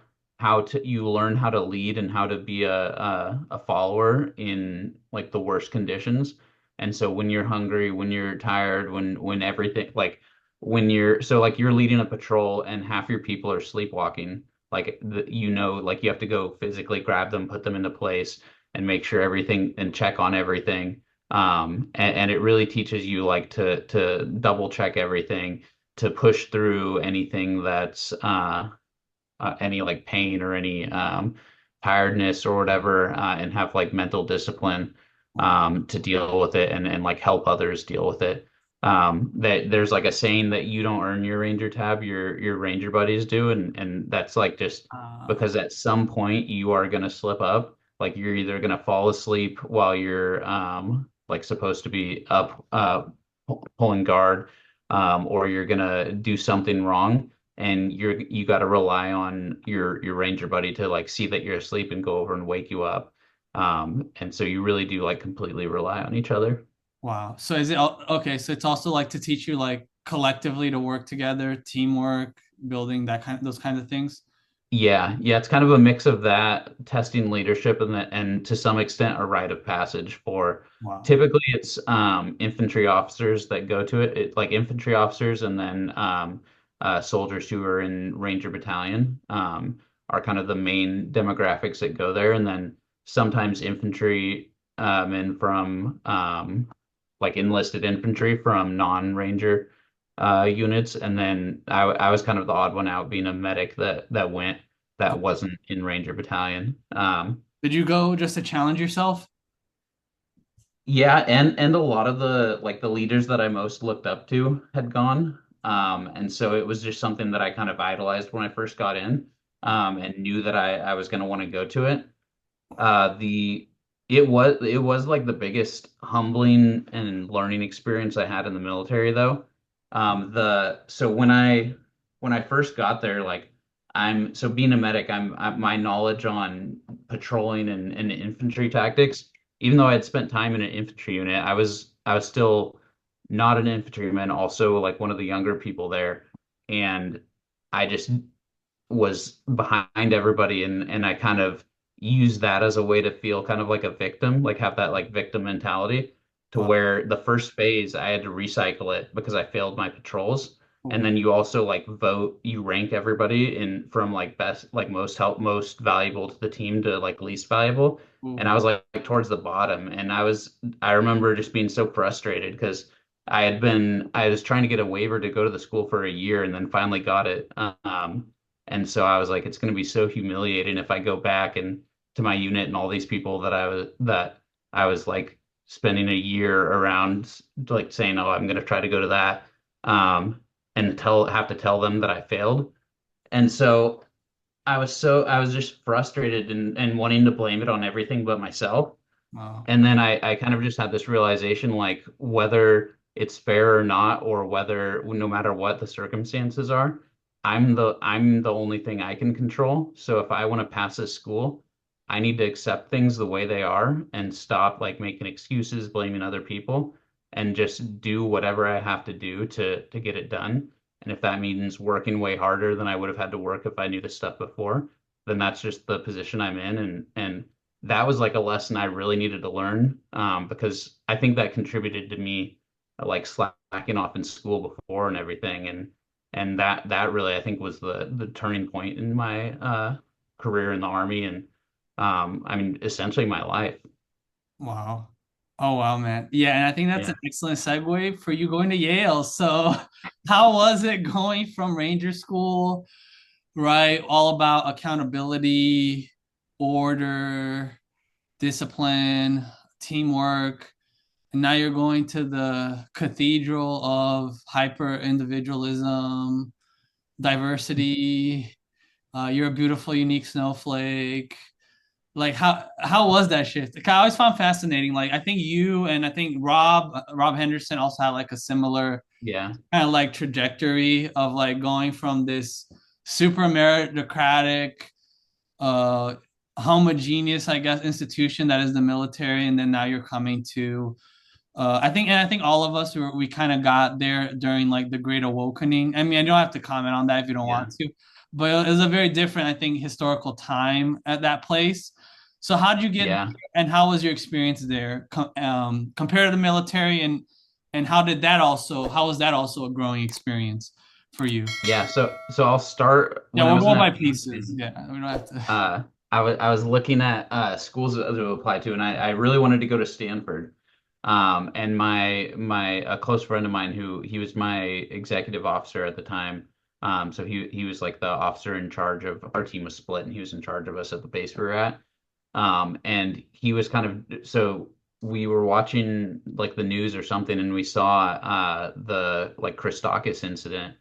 B: you learn how to lead and how to be a follower in like the worst conditions. And so when you're hungry, when you're tired, when everything like when you're so like you're leading a patrol and half your people are sleepwalking, like like you have to go physically grab them, put them into place and make sure everything and check on everything and it really teaches you like to double check everything, to push through anything that's any like pain or any tiredness or whatever, and have like mental discipline
A: Wow.
B: to deal with it and like help others deal with it. That there's like a saying that you don't earn your ranger tab, your ranger buddies do, and that's like just
A: Uh,
B: because at some point you are gonna slip up. Like you're either gonna fall asleep while you're like supposed to be up pulling guard, or you're gonna do something wrong and you got to rely on your ranger buddy to like see that you're asleep and go over and wake you up. And so you really do like completely rely on each other.
A: wow. So is it okay? So it's also like to teach you like collectively to work together, teamwork, building those kinds of things.
B: Yeah, yeah, it's kind of a mix of that, testing leadership and to some extent a rite of passage for
A: Wow.
B: typically it's infantry officers that go to it. Like infantry officers and then soldiers who are in Ranger Battalion are kind of the main demographics that go there. And then sometimes infantry men from like enlisted infantry from non-Ranger units. And then I was kind of the odd one out being a medic that went that wasn't in Ranger Battalion.
A: Did you go just to challenge yourself?
B: Yeah, and a lot of the like the leaders that I most looked up to had gone. And so it was just something that I kind of idolized when I first got in, and knew that I was going to want to go to it. The it was like the biggest humbling and learning experience I had in the military though. The so when I first got there, like I'm so being a medic, my knowledge on patrolling and infantry tactics, even though I had spent time in an infantry unit, I was still not an infantryman, also like one of the younger people there, and I just was behind everybody and I kind of use that as a way to feel kind of like a victim, like have that like victim mentality to
A: Wow.
B: where the first phase I had to recycle it because I failed my patrols. And
A: Ooh,
B: then you also like vote, you rank everybody in from like best, like most valuable to the team to like least valuable. And I
A: ooh,
B: was like towards the bottom. And I remember just being so frustrated because I was trying to get a waiver to go to the school for a year and then finally got it. And so I was like, it's going to be so humiliating if I go back and to my unit and all these people that I was like spending a year around, like saying, oh, I'm going to try to go to that, um, and have to tell them that I failed. And so I was just frustrated and wanting to blame it on everything but myself.
A: wow.
B: And then I kind of just had this realization, like whether it's fair or not, or whether no matter what the circumstances are, I'm the only thing I can control. So if I want to pass this school, I need to accept things the way they are and stop like making excuses, blaming other people, and just do whatever I have to do to get it done. And if that means working way harder than I would have had to work if I knew this stuff before, then that's just the position I'm in. And that was like a lesson I really needed to learn, because I think that contributed to me like slacking off in school before and everything. And that really I think was the turning point in my career in the Army, and I mean essentially my life.
A: Wow. Oh wow, man. Yeah, and I think that's an
B: Yeah.
A: excellent segue for you going to Yale. So, how was it going from Ranger School, right? All about accountability, order, discipline, teamwork. And now you're going to the cathedral of hyper individualism, diversity. You're a beautiful, unique snowflake. Like how was that shift? Like, I always found fascinating. Like I think you and I think Rob Henderson also had like a similar
B: Yeah.
A: kind of like trajectory of like going from this super meritocratic, uh, homogeneous, I guess, institution that is the military, and then now you're coming to I think all of us we kind of got there during like the Great Awakening. I mean, I don't have to comment on that if you don't
B: Yeah.
A: want to, but it was a very different, I think, historical time at that place. So how did you get
B: Yeah.
A: there, and how was your experience there compared to the military, and how was that also a growing experience for you?
B: Yeah. So I'll start
A: Yeah,
B: when I
A: we'll
B: was in
A: go by pieces.
B: Afghanistan.
A: Yeah, we don't have to.
B: Uh, I was looking at schools to apply to, and I really wanted to go to Stanford. And my a close friend of mine who he was my executive officer at the time. So he was like the officer in charge of our team was split, and he was in charge of us at the base we were at. And he was kind of so we were watching like the news or something, and we saw the like Christakis incident,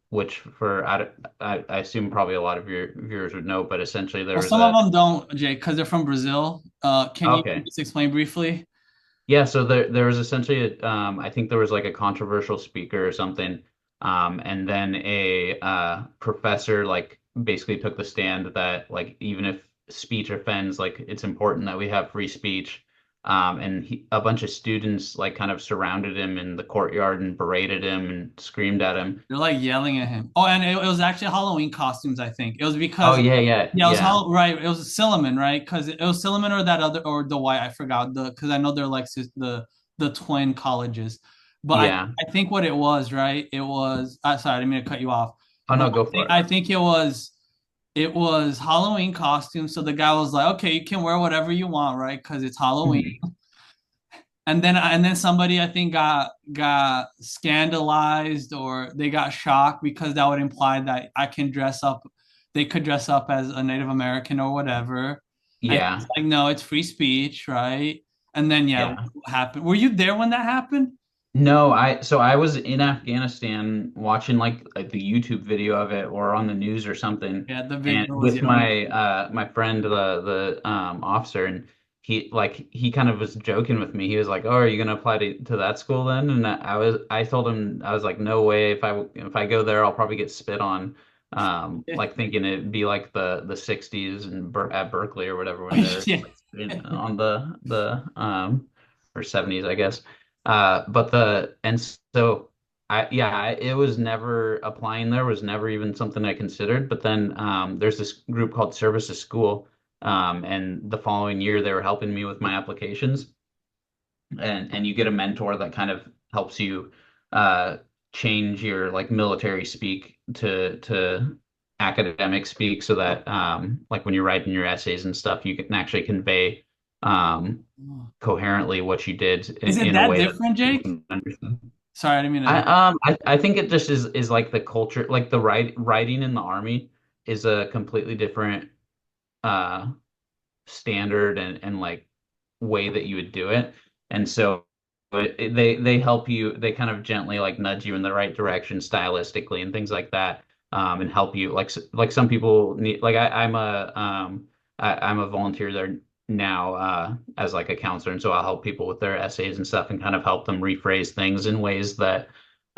B: which I assume probably a lot of your viewers would know, but essentially there
A: Well,
B: was
A: some of
B: a
A: them don't, Jake, because they're from Brazil. Can you
B: okay.
A: just explain briefly?
B: Yeah, so there was essentially I think there was like a controversial speaker or something, and then a professor like basically took the stand that like even if speech offends, like it's important that we have free speech. And a bunch of students like kind of surrounded him in the courtyard and berated him and screamed at him.
A: They're like yelling at him. Oh, and it was actually Halloween costumes, I think. It was
B: Oh
A: because
B: yeah, yeah,
A: yeah, it was
B: yeah,
A: right. It was Silliman, right? Because it was Silliman or that other or the white. I forgot the because I know they're like the twin colleges. But
B: yeah.
A: I think what it was, right? It was sorry, I didn't mean to cut you off.
B: Oh
A: But
B: no, go for it.
A: I think it was Halloween costume. So the guy was like, okay, you can wear whatever you want, right? Because it's Halloween.
B: Mhm.
A: And then somebody I think got scandalized or they got shocked because that would imply that I can dress up, they could dress up as a Native American or whatever. And it's
B: Yeah,
A: like, no, it's free speech, right? And then yeah,
B: yeah.
A: what happened? Were you there when that happened?
B: No, I was in Afghanistan watching like the YouTube video of it or on the news or something,
A: Yeah, the big
B: and
A: girl was
B: with
A: yelling.
B: my friend the officer, and he kind of was joking with me. He was like, "Oh, are you gonna apply to that school then?" And I told him I was like, "No way. If I go there, I'll probably get spit on." Like thinking it'd be like the 60s and at Berkeley or whatever when they're
A: Yeah.
B: like on the or 70s, I guess. But and so it was never applying there was never even something I considered. But then there's this group called Service to School, and the following year they were helping me with my applications, and you get a mentor that kind of helps you uh, change your like military speak to academic speak so that like when you're writing your essays and stuff, you can actually convey um, coherently what you did
A: Is it
B: in a
A: that
B: way that
A: different,
B: people
A: Jake?
B: can understand.
A: Sorry, I didn't mean
B: I
A: to.
B: I think it just is like the culture, like the writing in the army is a completely different uh standard and like way that you would do it. And so they help you, they kind of gently like nudge you in the right direction stylistically and things like that. And help you like some people need like I'm a volunteer there now as like a counselor, and so I'll help people with their essays and stuff and kind of help them rephrase things in ways that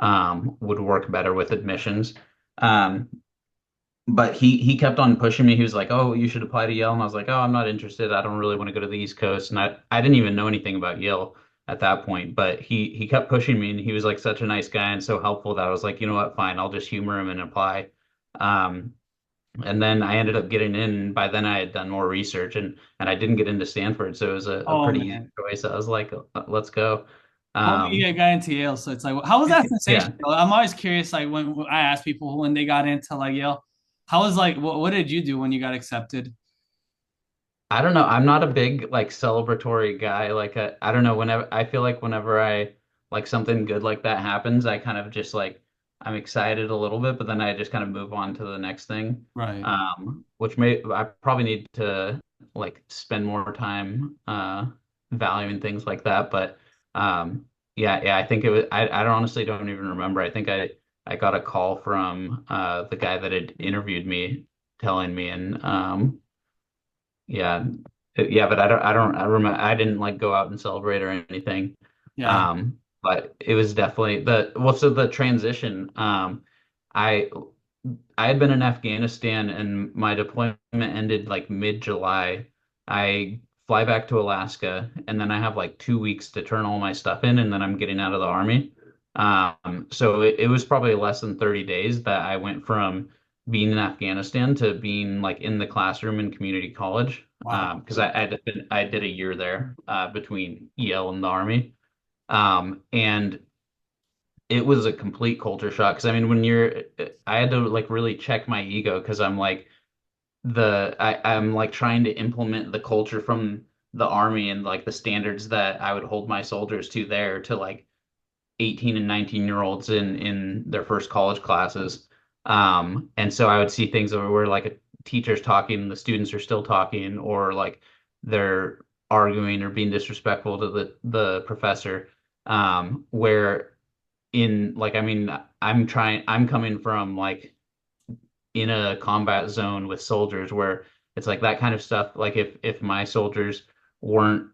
B: would work better with admissions. Um, but he kept on pushing me. He was like, "Oh, you should apply to Yale." And I was like, "Oh, I'm not interested. I don't really want to go to the East Coast." And I didn't even know anything about Yale at that point, but he kept pushing me, and he was like such a nice guy and so helpful that I was like, "You know what? Fine. I'll just humor him and apply." Um, and then I ended up getting in. And by then I had done more research, and I didn't get into Stanford, so it was a
A: Oh
B: pretty easy
A: man.
B: choice. I was like, "Let's go."
A: Oh, you got into Yale, so it's like, how was that sensation?
B: Yeah.
A: I'm always curious, like when I ask people when they got into like Yale, how was like, what did you do when you got accepted?
B: I don't know. I'm not a big like celebratory guy. Like I don't know. Whenever I feel like whenever I like something good like that happens, I kind of just like I'm excited a little bit, but then I just kind of move on to the next thing.
A: Right.
B: Which may I probably need to like spend more time valuing things like that. But yeah, I think it was. I don't honestly don't even remember. I think I got a call from the guy that had interviewed me, telling me, and yeah. Yeah, but I remember I didn't like go out and celebrate or anything.
A: Yeah.
B: But it was definitely so the transition. I I had been in Afghanistan and my deployment ended like mid-July. I fly back to Alaska and then I have like 2 weeks to turn all my stuff in and then I'm getting out of the army. So it was probably less than 30 days that I went from being in Afghanistan to being like in the classroom in community college.
A: Wow.
B: Because I did a year there between Yale and the Army. And it was a complete culture shock. Because I mean, I had to like really check my ego because I'm like I'm like trying to implement the culture from the Army and like the standards that I would hold my soldiers to there to like 18 and 19-year-olds in their first college classes. And so I would see things where like a teacher's talking and the students are still talking, or like they're arguing or being disrespectful to the professor. Where in like I mean I'm coming from like in a combat zone with soldiers where it's like that kind of stuff. Like if my soldiers weren't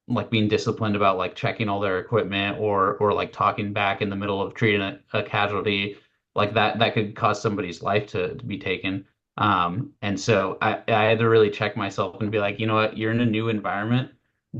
B: like being disciplined about like checking all their equipment or like talking back in the middle of treating a casualty, like that could cause somebody's life to be taken. And so I had to really check myself and be like, you know what, you're in a new environment.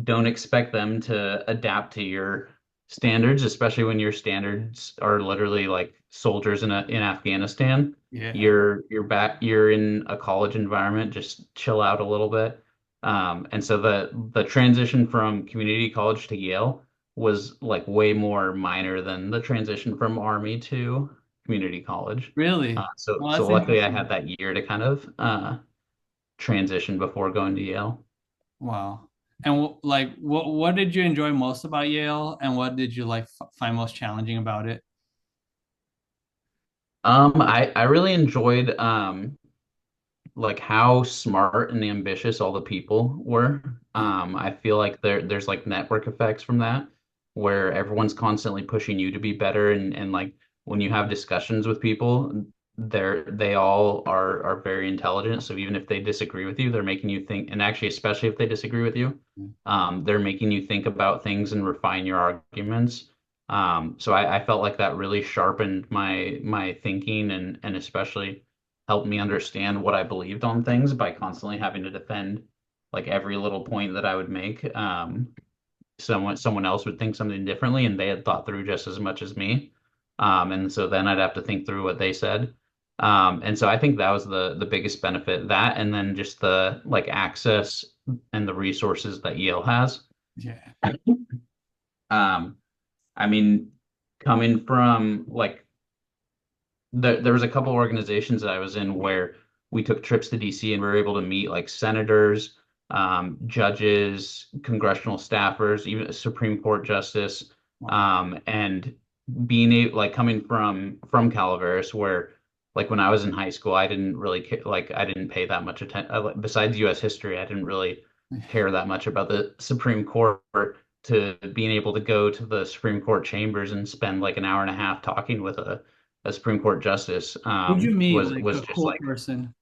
B: Don't expect them to adapt to your standards, especially when your standards are literally like soldiers in Afghanistan.
A: Yeah.
B: You're in a college environment, just chill out a little bit. And so the transition from community college to Yale was like way more minor than the transition from Army to community college.
A: Really? Well,
B: So
A: that's
B: luckily I had
A: interesting.
B: that year to kind of transition before going to Yale.
A: Wow. And like, what did you enjoy most about Yale, and what did you like find most challenging about it?
B: I really enjoyed like how smart and ambitious all the people were. I feel like there's like network effects from that where everyone's constantly pushing you to be better and like when you have discussions with people, they all are very intelligent. So even if they disagree with you, they're making you think, and actually especially if they disagree with you, they're making you think about things and refine your arguments. So I felt like that really sharpened my thinking and especially helped me understand what I believed on things by constantly having to defend like every little point that I would make. Someone else would think something differently, and they had thought through just as much as me. And so then I'd have to think through what they said. And so I think that was the biggest benefit, that and then just the like access and the resources that Yale has.
A: Yeah.
B: Um, I mean, coming from like there was a couple organizations that I was in where we took trips to DC and we were able to meet like senators, judges, congressional staffers, even a Supreme Court justice,
A: Wow.
B: and being able like coming from Calaveras, where like when I was in high school, I didn't really care, like I didn't pay that much attention. Besides U.S. history, I didn't really care that much about the Supreme Court. To being able to go to the Supreme Court chambers and spend like an hour and a half talking with a Supreme Court justice
A: Who'd you meet? Like
B: was
A: a
B: just
A: cool
B: like,
A: person?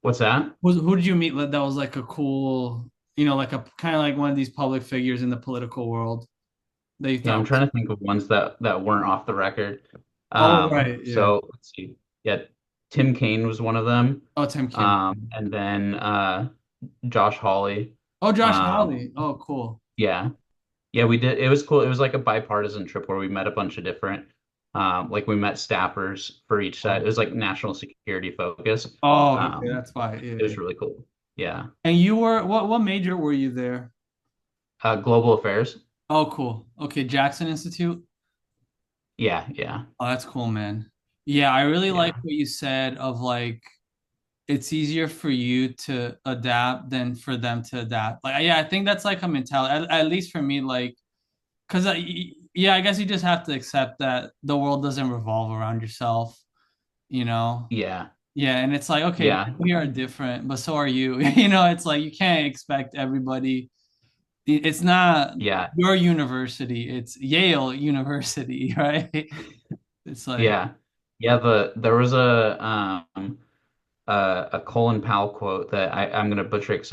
B: what's that?
A: Who did you meet that was like a cool, like a kind of like one of these public figures in the political world that you
B: Yeah,
A: thought
B: I'm
A: was,
B: trying to think of ones that weren't off the record.
A: oh, right. Yeah.
B: So let's see. Yeah, Tim Kaine was one of them.
A: Oh, Tim Kim.
B: And then Josh Hawley.
A: Oh, Josh
B: Um,
A: Hawley. Oh, cool.
B: yeah, yeah, we did. It was cool. It was like a bipartisan trip where we met a bunch of different, like we met staffers for each side. It was like national security focus.
A: Oh, okay.
B: Um,
A: That's fine. Yeah,
B: it
A: yeah.
B: was really cool. Yeah.
A: And you were, what major were you there?
B: Global affairs.
A: Oh, cool. Okay, Jackson Institute.
B: Yeah, yeah,
A: Oh, that's cool, man. Yeah, I really like
B: yeah,
A: what you said of like it's easier for you to adapt than for them to adapt. Like, yeah, I think that's like a mentality, at least for me, like, because yeah, I guess you just have to accept that the world doesn't revolve around yourself, you know?
B: yeah,
A: Yeah, and it's like, okay,
B: yeah,
A: we are different, but so are you. You know, it's like you can't expect everybody. It's not
B: yeah,
A: your university, it's Yale University, right? It's like,
B: yeah, yeah. There was a Colin Powell quote that I'm going to butcher because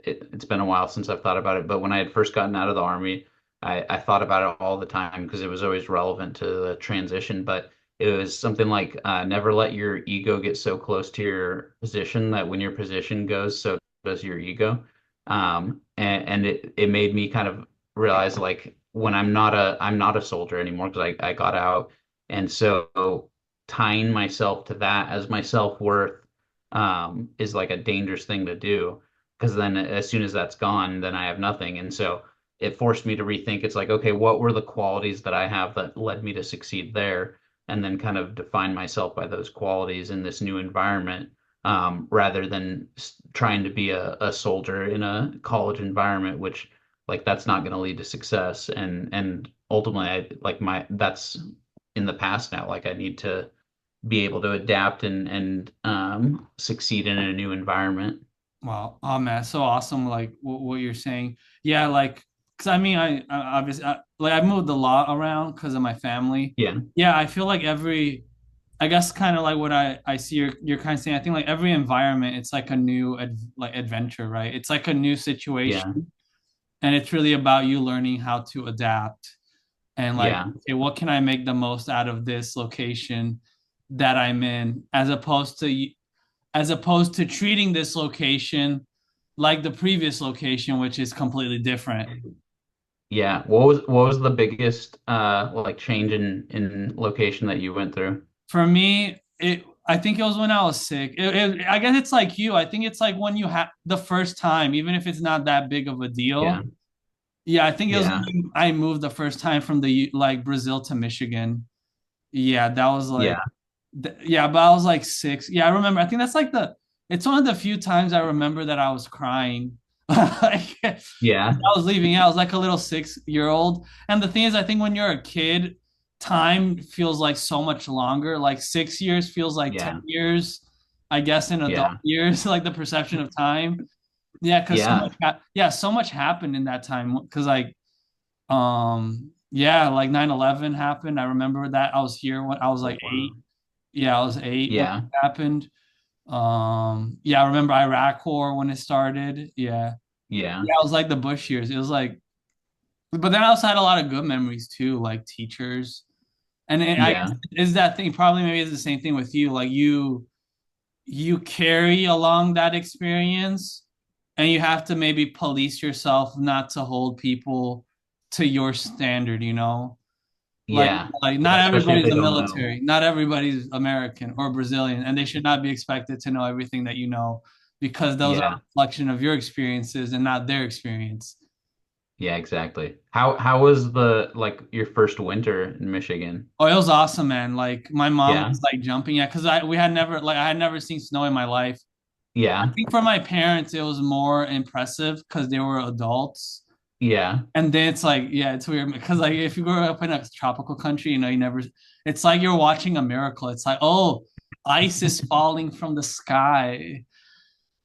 B: it's been a while since I've thought about it. But when I had first gotten out of the army, I thought about it all the time because it was always relevant to the transition. But it was something like, never let your ego get so close to your position that when your position goes, so does your ego. And it made me kind of realize like when I'm not a soldier anymore because I got out. And so tying myself to that as my self-worth is like a dangerous thing to do because then as soon as that's gone, then I have nothing. And so it forced me to rethink. It's like, okay, what were the qualities that I have that led me to succeed there? And then kind of define myself by those qualities in this new environment, rather than trying to be a soldier in a college environment, which like that's not going to lead to success. And ultimately, I like my that's in the past now. Like I need to be able to adapt and succeed in a new environment.
A: wow, oh man, so awesome. Like what you're saying. Yeah, like, because I mean, I obviously, like, I moved a lot around because of my family.
B: Yeah,
A: Yeah, I feel like I guess kind of like what I see you're kind of saying. I think like every environment, it's like a new like adventure, right? It's like a new
B: yeah,
A: situation, and it's really about you learning how to adapt and like,
B: yeah,
A: okay, what can I make the most out of this location that I'm in, as opposed to treating this location like the previous location, which is completely different.
B: yeah. What was the biggest like change in location that you went through?
A: For me, I think it was when I was sick. I guess it's like you. I think it's like when you have the first time, even if it's not that big of a
B: Yeah,
A: deal. Yeah, I think it was
B: yeah,
A: when I moved the first time from the like Brazil to Michigan. Yeah, that was like,
B: yeah,
A: yeah, but I was like six. Yeah, I remember. I think that's like it's one of the few times I remember that I was crying. Like, I
B: yeah,
A: was leaving. I was like a little 6 year old. And the thing is, I think when you're a kid, time feels like so much longer. Like 6 years feels like 10
B: yeah,
A: years, I guess, in adult
B: yeah,
A: years, like the perception of time. Yeah, because so
B: yeah.
A: much, yeah, so much happened in that time. Because like, yeah, like 9/11 happened. I remember that. I was here when I was
B: Oh,
A: like
B: wow.
A: 8. Yeah, I was 8 when
B: Yeah,
A: it happened. Yeah, I remember Iraq War when it started. Yeah.
B: yeah,
A: Yeah, it was like the Bush years. It was like, but then I also had a lot of good memories too, like teachers. And I guess
B: yeah,
A: is that thing probably maybe it's the same thing with you. Like you carry along that experience and you have to maybe police yourself not to hold people to your standard, you know? Like,
B: yeah,
A: like
B: yeah.
A: not
B: Especially if
A: everybody's
B: they
A: the
B: don't know.
A: military, not everybody's American or Brazilian, and they should not be expected to know everything that you know because those are a
B: Yeah,
A: reflection of your experiences and not their experience.
B: yeah, exactly. How was the like your first winter in Michigan?
A: Oh, it was awesome, man. Like my mom
B: Yeah,
A: was like jumping at because I had never seen snow in my life. I
B: yeah,
A: think for my parents it was more impressive because they were adults.
B: yeah,
A: And then it's like, yeah, it's weird because like if you grow up in a tropical country, you know, you never it's like you're watching a miracle. It's like, oh, ice is falling from the sky.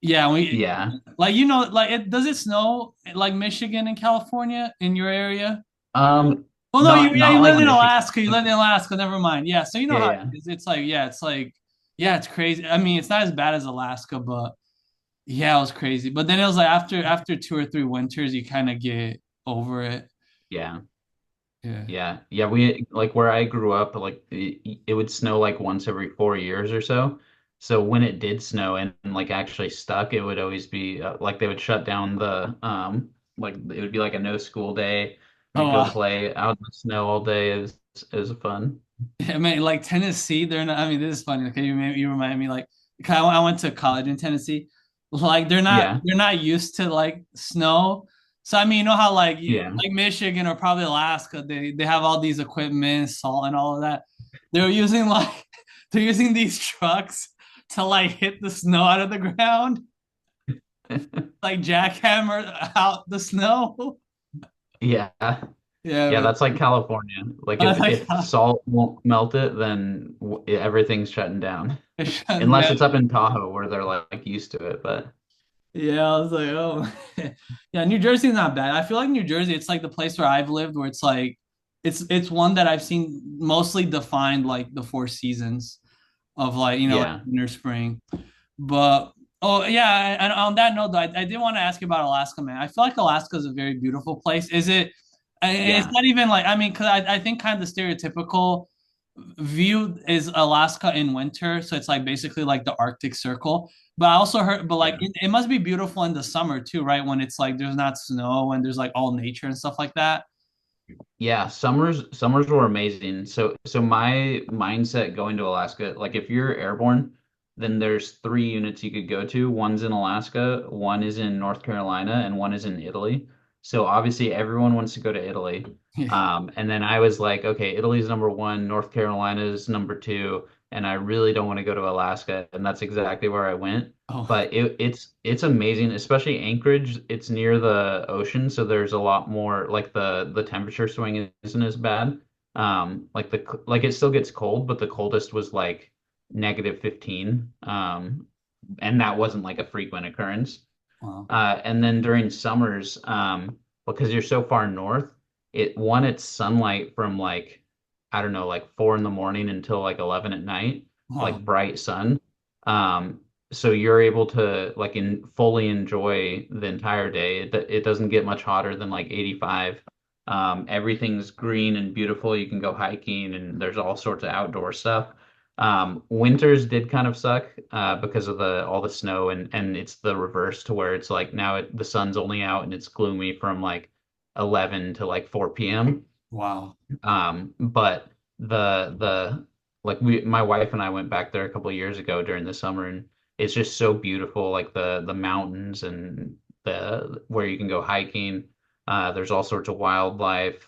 A: Yeah, we
B: yeah.
A: like you know, like does it snow like Michigan and California in your area?
B: Um,
A: Well, no,
B: not
A: you
B: not
A: live
B: like
A: in
B: Michigan.
A: Alaska. You live in Alaska. Never mind. Yeah, so you know
B: Yeah,
A: how
B: yeah.
A: it is. It's like, yeah, it's like, yeah, it's crazy. I mean, it's not as bad as Alaska, but yeah, it was crazy. But then it was like after 2 or 3 winters, you kind of get over it.
B: Yeah.
A: Yeah.
B: Yeah. Yeah, we like where I grew up, like it would snow like once every 4 years or so. So when it did snow and like actually stuck, it would always be like they would shut down the like it would be like a no school day.
A: Oh
B: We'd go
A: wow.
B: play out in the snow all day. It was fun.
A: I mean, like Tennessee, they're not. I mean, this is funny. Okay, you remind me like 'cause I went to college in Tennessee. Like
B: Yeah.
A: they're not used to like snow. So I mean, you know how
B: Yeah.
A: like Michigan or probably Alaska, they have all these equipment, salt and all of that. They're using like they're using these trucks to like hit the snow out of the ground, like jackhammer out the snow.
B: Yeah.
A: Yeah,
B: Yeah,
A: man.
B: that's like California. Like
A: I like
B: if salt won't melt it, then everything's shutting down. Unless
A: yeah,
B: it's up in Tahoe where they're like used to it, but
A: yeah. I was like, oh, yeah. New Jersey's not bad. I feel like New Jersey, it's like the place where I've lived, where it's like, it's one that I've seen mostly defined like the four seasons of like like
B: yeah.
A: winter, spring. But oh yeah, and on that note, though, I did want to ask you about Alaska, man. I feel like Alaska is a very beautiful place. Is it? And it's
B: Yeah.
A: not even like I mean, because I think kind of the stereotypical view is Alaska in winter, so it's like basically like the Arctic Circle. But I also heard, but like
B: Yeah.
A: it must be beautiful in the summer too, right? When it's like there's not snow and there's like all nature and stuff like that.
B: Yeah, summers were amazing. So my mindset going to Alaska, like if you're airborne, then there's three units you could go to. One's in Alaska, one is in North Carolina, and one is in Italy. So obviously everyone wants to go to Italy. And then I was like, okay, Italy's number one, North Carolina's number two, and I really don't want to go to Alaska. And that's exactly where I went.
A: Oh,
B: But it's amazing, especially Anchorage. It's near the ocean, so there's a lot more like the temperature swing isn't as bad. Like it still gets cold, but the coldest was like -15. And that wasn't like a frequent occurrence.
A: wow.
B: And then during summers, because you're so far north, it's sunlight from like, I don't know, like 4 in the morning until like 11 at night,
A: Wow.
B: like bright sun. Um, so you're able to like in fully enjoy the entire day. It doesn't get much hotter than like 85. Everything's green and beautiful. You can go hiking and there's all sorts of outdoor stuff. Winters did kind of suck because of the all the snow and it's the reverse to where it's like now the sun's only out and it's gloomy from like 11 to like 4 p.m.
A: Wow.
B: But the like my wife and I went back there a couple of years ago during the summer and it's just so beautiful like the mountains and the where you can go hiking. There's all sorts of wildlife.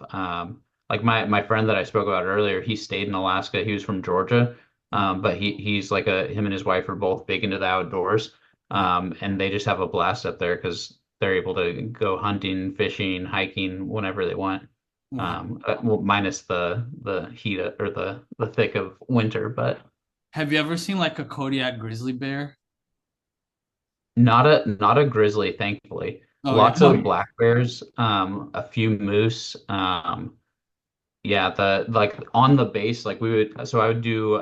B: Like my friend that I spoke about earlier, he stayed in Alaska. He was from Georgia. But he's like him and his wife are both big into the outdoors. And they just have a blast up there because they're able to go hunting, fishing, hiking whenever they want.
A: Wow.
B: Well, minus the heat or the thick of winter, but
A: Have you ever seen like a Kodiak grizzly bear?
B: not a grizzly, thankfully.
A: Oh yeah.
B: Lots of black bears, a few moose. Yeah, the like on the base, like we would, so I would do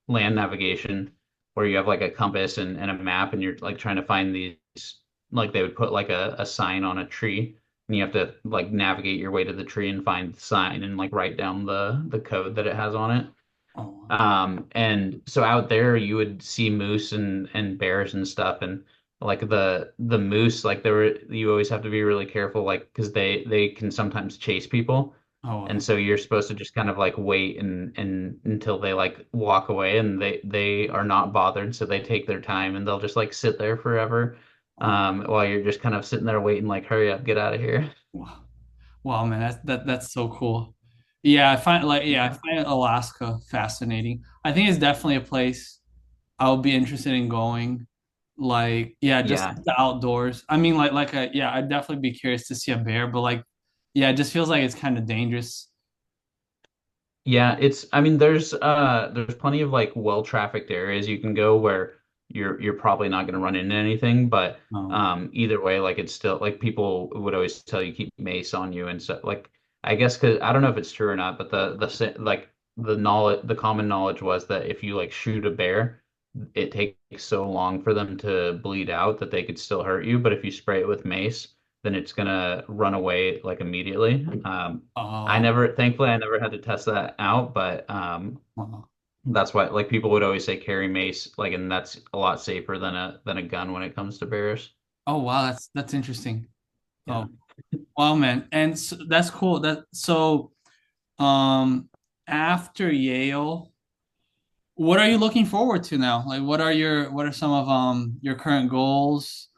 B: land navigation where you have like a compass and a map and you're like trying to find these like they would put like a sign on a tree and you have to like navigate your way to the tree and find the sign and like write down the code that it has on it.
A: Oh,
B: And so out there you would see moose and bears and stuff and like the moose like there were you always have to be really careful like because they can sometimes chase people.
A: oh,
B: And
A: wow.
B: so you're supposed to just kind of like wait and until they like walk away and they are not bothered so they take their time and they'll just like sit there forever
A: Oh,
B: while you're just kind of sitting there waiting like hurry up, get out of here.
A: wow. Wow, man, that's so cool. Yeah, I
B: Yeah.
A: find Alaska fascinating. I think it's definitely a place I would be interested in going. Like, yeah, just
B: Yeah.
A: the outdoors. I mean, yeah, I'd definitely be curious to see a bear, but like, yeah, it just feels like it's kind of dangerous.
B: Yeah, it's I mean there's plenty of like well-trafficked areas you can go where you're probably not going to run into anything, but
A: Um,
B: either way like it's still like people would always tell you keep mace on you and so like I guess cuz I don't know if it's true or not, but like the knowledge the common knowledge was that if you like shoot a bear, it takes so long for them to bleed out that they could still hurt you, but if you spray it with mace, then it's gonna run away like immediately.
A: oh,
B: Thankfully, I never had to test that out, but
A: wow.
B: that's why like people would always say carry mace, like, and that's a lot safer than a gun when it comes to bears.
A: Oh, wow, that's interesting.
B: Yeah,
A: Oh, wow, man. And that's cool. Um, after Yale, what are you looking forward to now? Like, what are some of your current goals?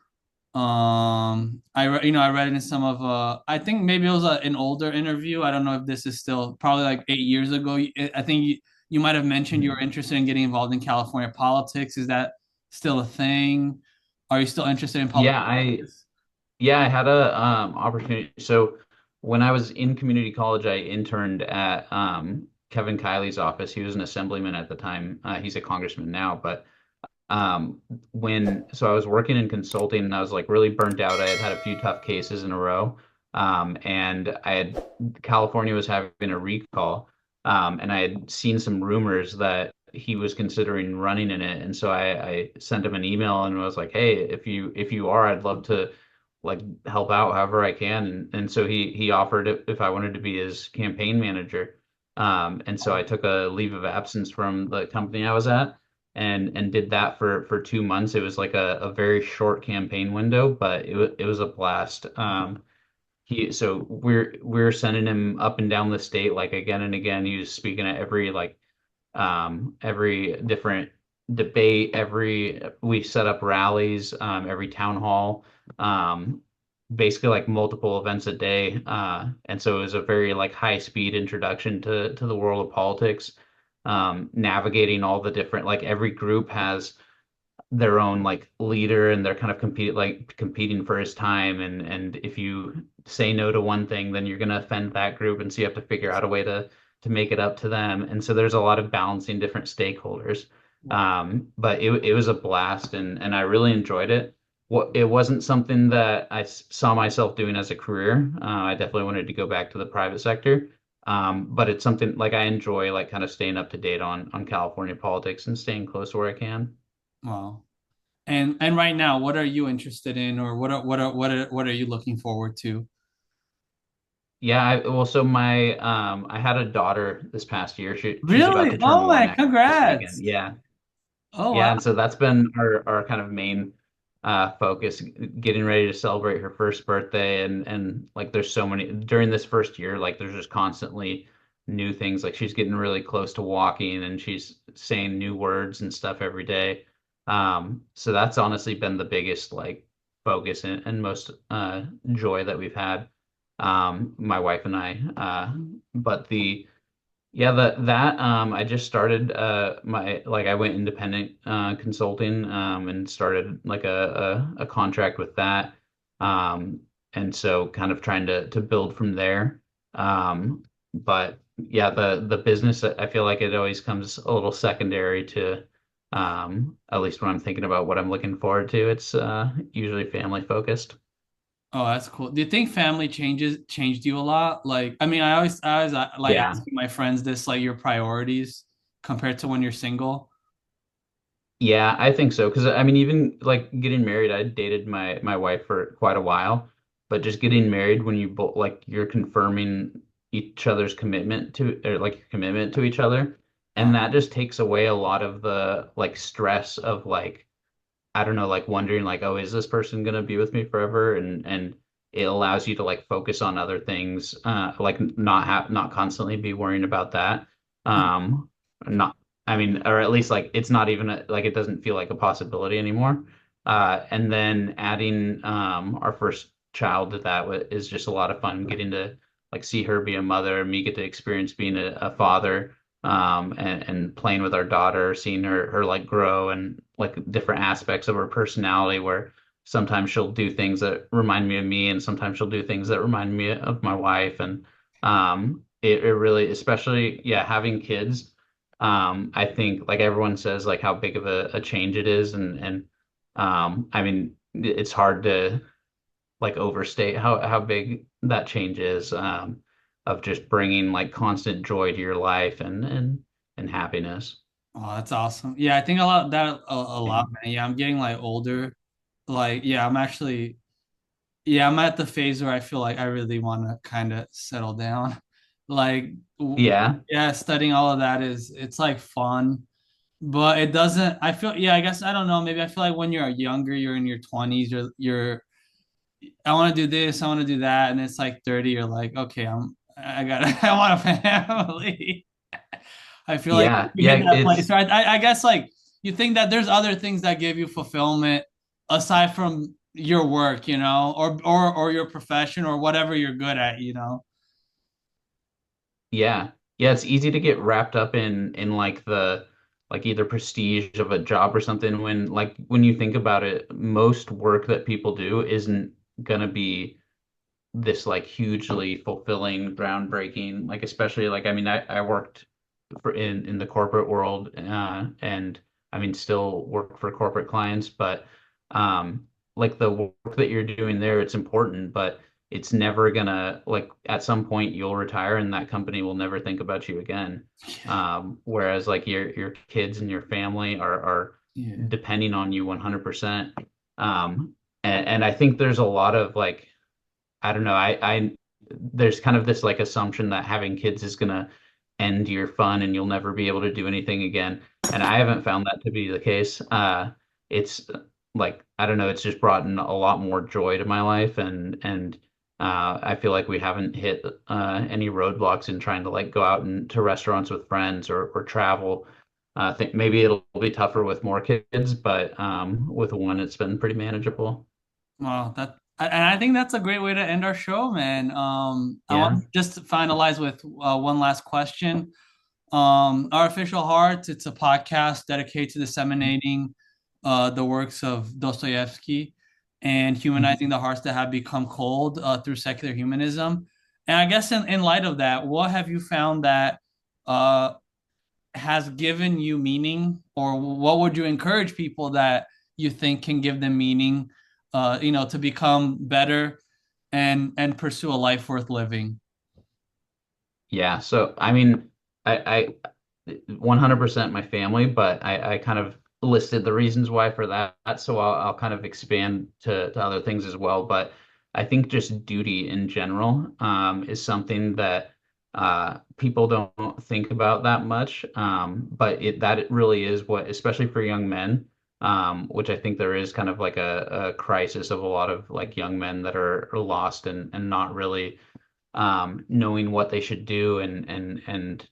A: I read it in some of I think maybe it was an older interview. I don't know if this is still probably like 8 years ago. I think you might have mentioned you were interested in getting involved in California politics. Is that still a thing? Are you still interested in public
B: Yeah, I
A: service?
B: yeah, I had a opportunity. So when I was in community college, I interned at Kevin Kiley's office. He was an assemblyman at the time. He's a congressman now, but when so I was working in consulting and I was like really burnt out. I had had a few tough cases in a row. And I had California was having a recall. And I had seen some rumors that he was considering running in it. And so I sent him an email and was like, hey, if you are, I'd love to like help out however I can. And so he offered if I wanted to be his campaign manager. And so I took a leave of absence from the company I was at and did that for 2 months. It was like a very short campaign window, but it was a blast. We're sending him up and down the state like again and again. He was speaking at every different debate, every we set up rallies, every town hall, basically like multiple events a day. And so it was a very like high speed introduction to the world of politics, navigating all the different like every group has their own like leader and they're kind of competing for his time and if you say no to one thing then you're going to offend that group and so you have to figure out a way to make it up to them and so there's a lot of balancing different stakeholders. But it was a blast and I really enjoyed it. It wasn't something that I saw myself doing as a career. I definitely wanted to go back to the private sector. But it's something like I enjoy like kind of staying up to date on California politics and staying close where I can.
A: Wow. And right now, what are you interested in, or what are you looking forward to?
B: Yeah, well, so my I had a daughter this past year. She's about
A: Really?
B: to turn
A: Oh
B: one
A: my,
B: actually this weekend.
A: congrats.
B: Yeah.
A: Oh wow.
B: Yeah, and so that's been our kind of main focus, getting ready to celebrate her first birthday and like there's so many during this first year, like there's just constantly new things. Like she's getting really close to walking and she's saying new words and stuff every day. So that's honestly been the biggest like focus and most joy that we've had, my wife and I. But the yeah, that I just started my like I went independent consulting and started like a contract with that. And so kind of trying to build from there. But yeah, the business I feel like it always comes a little secondary to at least when I'm thinking about what I'm looking forward to. It's usually family focused.
A: Oh, that's cool. Do you think family changes changed you a lot? Like, I mean, I always like
B: Yeah.
A: asking my friends this, like your priorities compared to when you're single.
B: Yeah, I think so. Because I mean, even like getting married, I dated my wife for quite a while, but just getting married when you both like you're confirming each other's commitment to or like your commitment to each other,
A: Uh,
B: and that just takes away a lot of the like stress of like I don't know, like wondering like, oh, is this person gonna be with me forever? And it allows you to like focus on other things, like not constantly be worrying about that. Not, I mean, or at least like it's not even like it doesn't feel like a possibility anymore. And then adding our first child to that is just a lot of fun, getting to like see her be a mother, me get to experience being a father and playing with our daughter, seeing her like grow and like different aspects of her personality where sometimes she'll do things that remind me of me and sometimes she'll do things that remind me of my wife and it really especially yeah having kids I think like everyone says like how big of a change it is and I mean it's hard to like overstate how big that change is of just bringing like constant joy to your life and happiness.
A: oh, that's awesome. Yeah, I think a lot that a
B: Yeah.
A: lot, man. Yeah, I'm getting like older. Like, yeah, yeah, I'm at the phase where I feel like I really want to kind of settle down. Like,
B: Yeah.
A: yeah, studying all of that it's like fun, but it doesn't. I feel, yeah, I guess I don't know. Maybe I feel like when you're younger, you're in your 20s, I want to do this, I want to do that, and it's like 30, you're like, okay, I got, I want a family. I feel like
B: Yeah.
A: you
B: Yeah.
A: hit that place,
B: It's
A: right? I guess like you think that there's other things that give you fulfillment aside from your work, or your profession or whatever you're good at.
B: Yeah. Yeah, it's easy to get wrapped up in like the like either prestige of a job or something when you think about it, most work that people do isn't gonna be this like hugely fulfilling, groundbreaking, like especially like I mean I worked in the corporate world and I mean still work for corporate clients, but like the work that you're doing there, it's important, but it's never gonna like at some point you'll retire and that company will never think about you again. Whereas like your kids and your family are
A: Yeah.
B: depending on you 100%. And I think there's a lot of like I don't know. I there's kind of this like assumption that having kids is gonna end your fun and you'll never be able to do anything again. And I haven't found that to be the case. It's like I don't know. It's just brought in a lot more joy to my life, and I feel like we haven't hit any roadblocks in trying to like go out and to restaurants with friends or travel. I think maybe it'll be tougher with more kids, but with one, it's been pretty manageable.
A: Well, and I think that's a great way to end our show, man. I want
B: Yeah.
A: to just finalize with one last question. Artificial Hearts, it's a podcast dedicated to disseminating the works of Dostoevsky and humanizing the hearts that have become cold through secular humanism. And I guess in light of that, what have you found that uh, has given you meaning, or what would you encourage people that you think can give them meaning, to become better and pursue a life worth living?
B: Yeah, so I mean, I 100% my family, but I kind of listed the reasons why for that. So I'll kind of expand to other things as well. But I think just duty in general is something that people don't think about that much. But it really is what, especially for young men, which I think there is kind of like a crisis of a lot of like young men that are lost and not really knowing what they should do and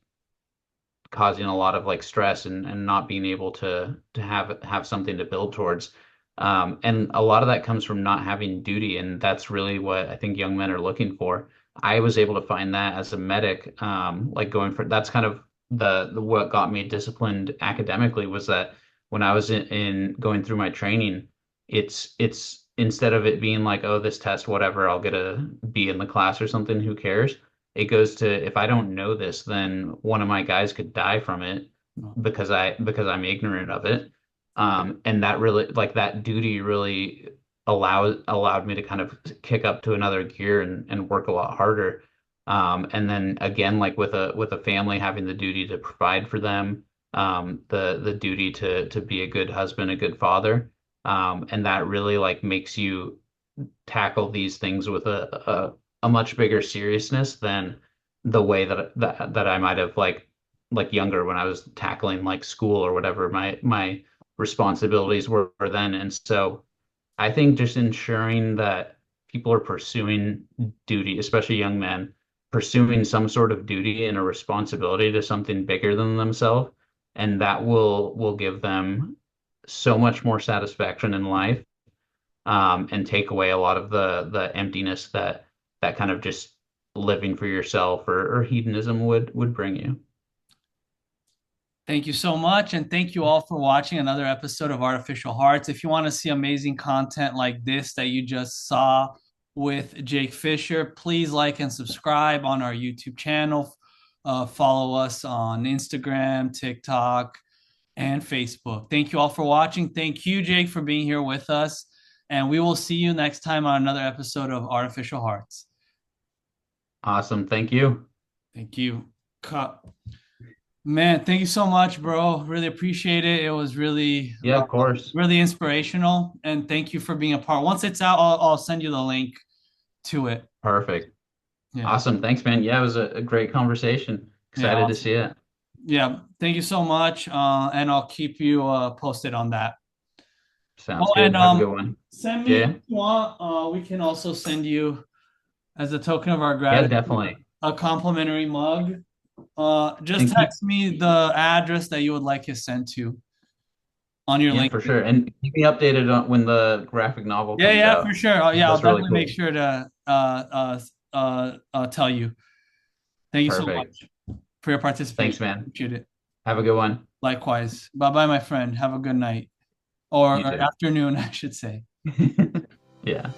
B: causing a lot of like stress and not being able to have something to build towards. And a lot of that comes from not having duty, and that's really what I think young men are looking for. I was able to find that as a medic, like going for that's kind of the what got me disciplined academically was that when I was in going through my training, it's instead of it being like, oh, this test, whatever, I'll get a B in the class or something, who cares? It goes to if I don't know this, then one of my guys could die from it because I'm ignorant of it. And that really like that duty really allowed me to kind of kick up to another gear and work a lot harder. And then again, like with a family, having the duty to provide for them, the duty to be a good husband, a good father. And that really like makes you tackle these things with a much bigger seriousness than the way that I might have like younger when I was tackling like school or whatever my responsibilities were then. And so I think just ensuring that people are pursuing duty, especially young men, pursuing some sort of duty and a responsibility to something bigger than themselves, and that will give them so much more satisfaction in life and take away a lot of the emptiness that kind of just living for yourself or hedonism would bring you.
A: Thank you so much. And thank you all for watching another episode of Artificial Hearts. If you want to see amazing content like this that you just saw with Jake Fischer, please like and subscribe on our YouTube channel. Follow us on Instagram, TikTok, and Facebook. Thank you all for watching. Thank you, Jake, for being here with us. And we will see you next time on another episode of Artificial Hearts.
B: Awesome. Thank you.
A: Thank you. Cut. Man, thank you so much, bro. Really appreciate it. It was really,
B: Yeah, of course.
A: really inspirational. And thank you for being a part. Once it's out, I'll send you the link to it.
B: Perfect.
A: Yeah.
B: Awesome. Thanks, man. Yeah, it was a great conversation.
A: Yeah.
B: Excited to
A: Awesome.
B: see it.
A: Yeah. Thank you so much. And I'll keep you posted on that.
B: Sounds
A: Oh, and
B: good. Have a good one.
A: send me if
B: Yeah.
A: you want. We can also send you, as a token of our
B: Yeah,
A: gratitude,
B: definitely.
A: a complimentary mug. Just
B: And keep
A: text me the address that you would like it sent to. on your
B: Yeah, for
A: LinkedIn.
B: sure. And keep me updated on when the graphic novel
A: Yeah,
B: comes
A: yeah, for
B: out.
A: sure. Oh, yeah, I'll
B: That's really
A: definitely make
B: cool.
A: sure to tell you. Thank you so
B: Perfect.
A: much for your
B: Thanks,
A: participation.
B: man.
A: Appreciate it.
B: Have a good one.
A: Likewise. Bye bye, my friend. Have a good night
B: You
A: or
B: too.
A: afternoon, I should say.
B: Yeah.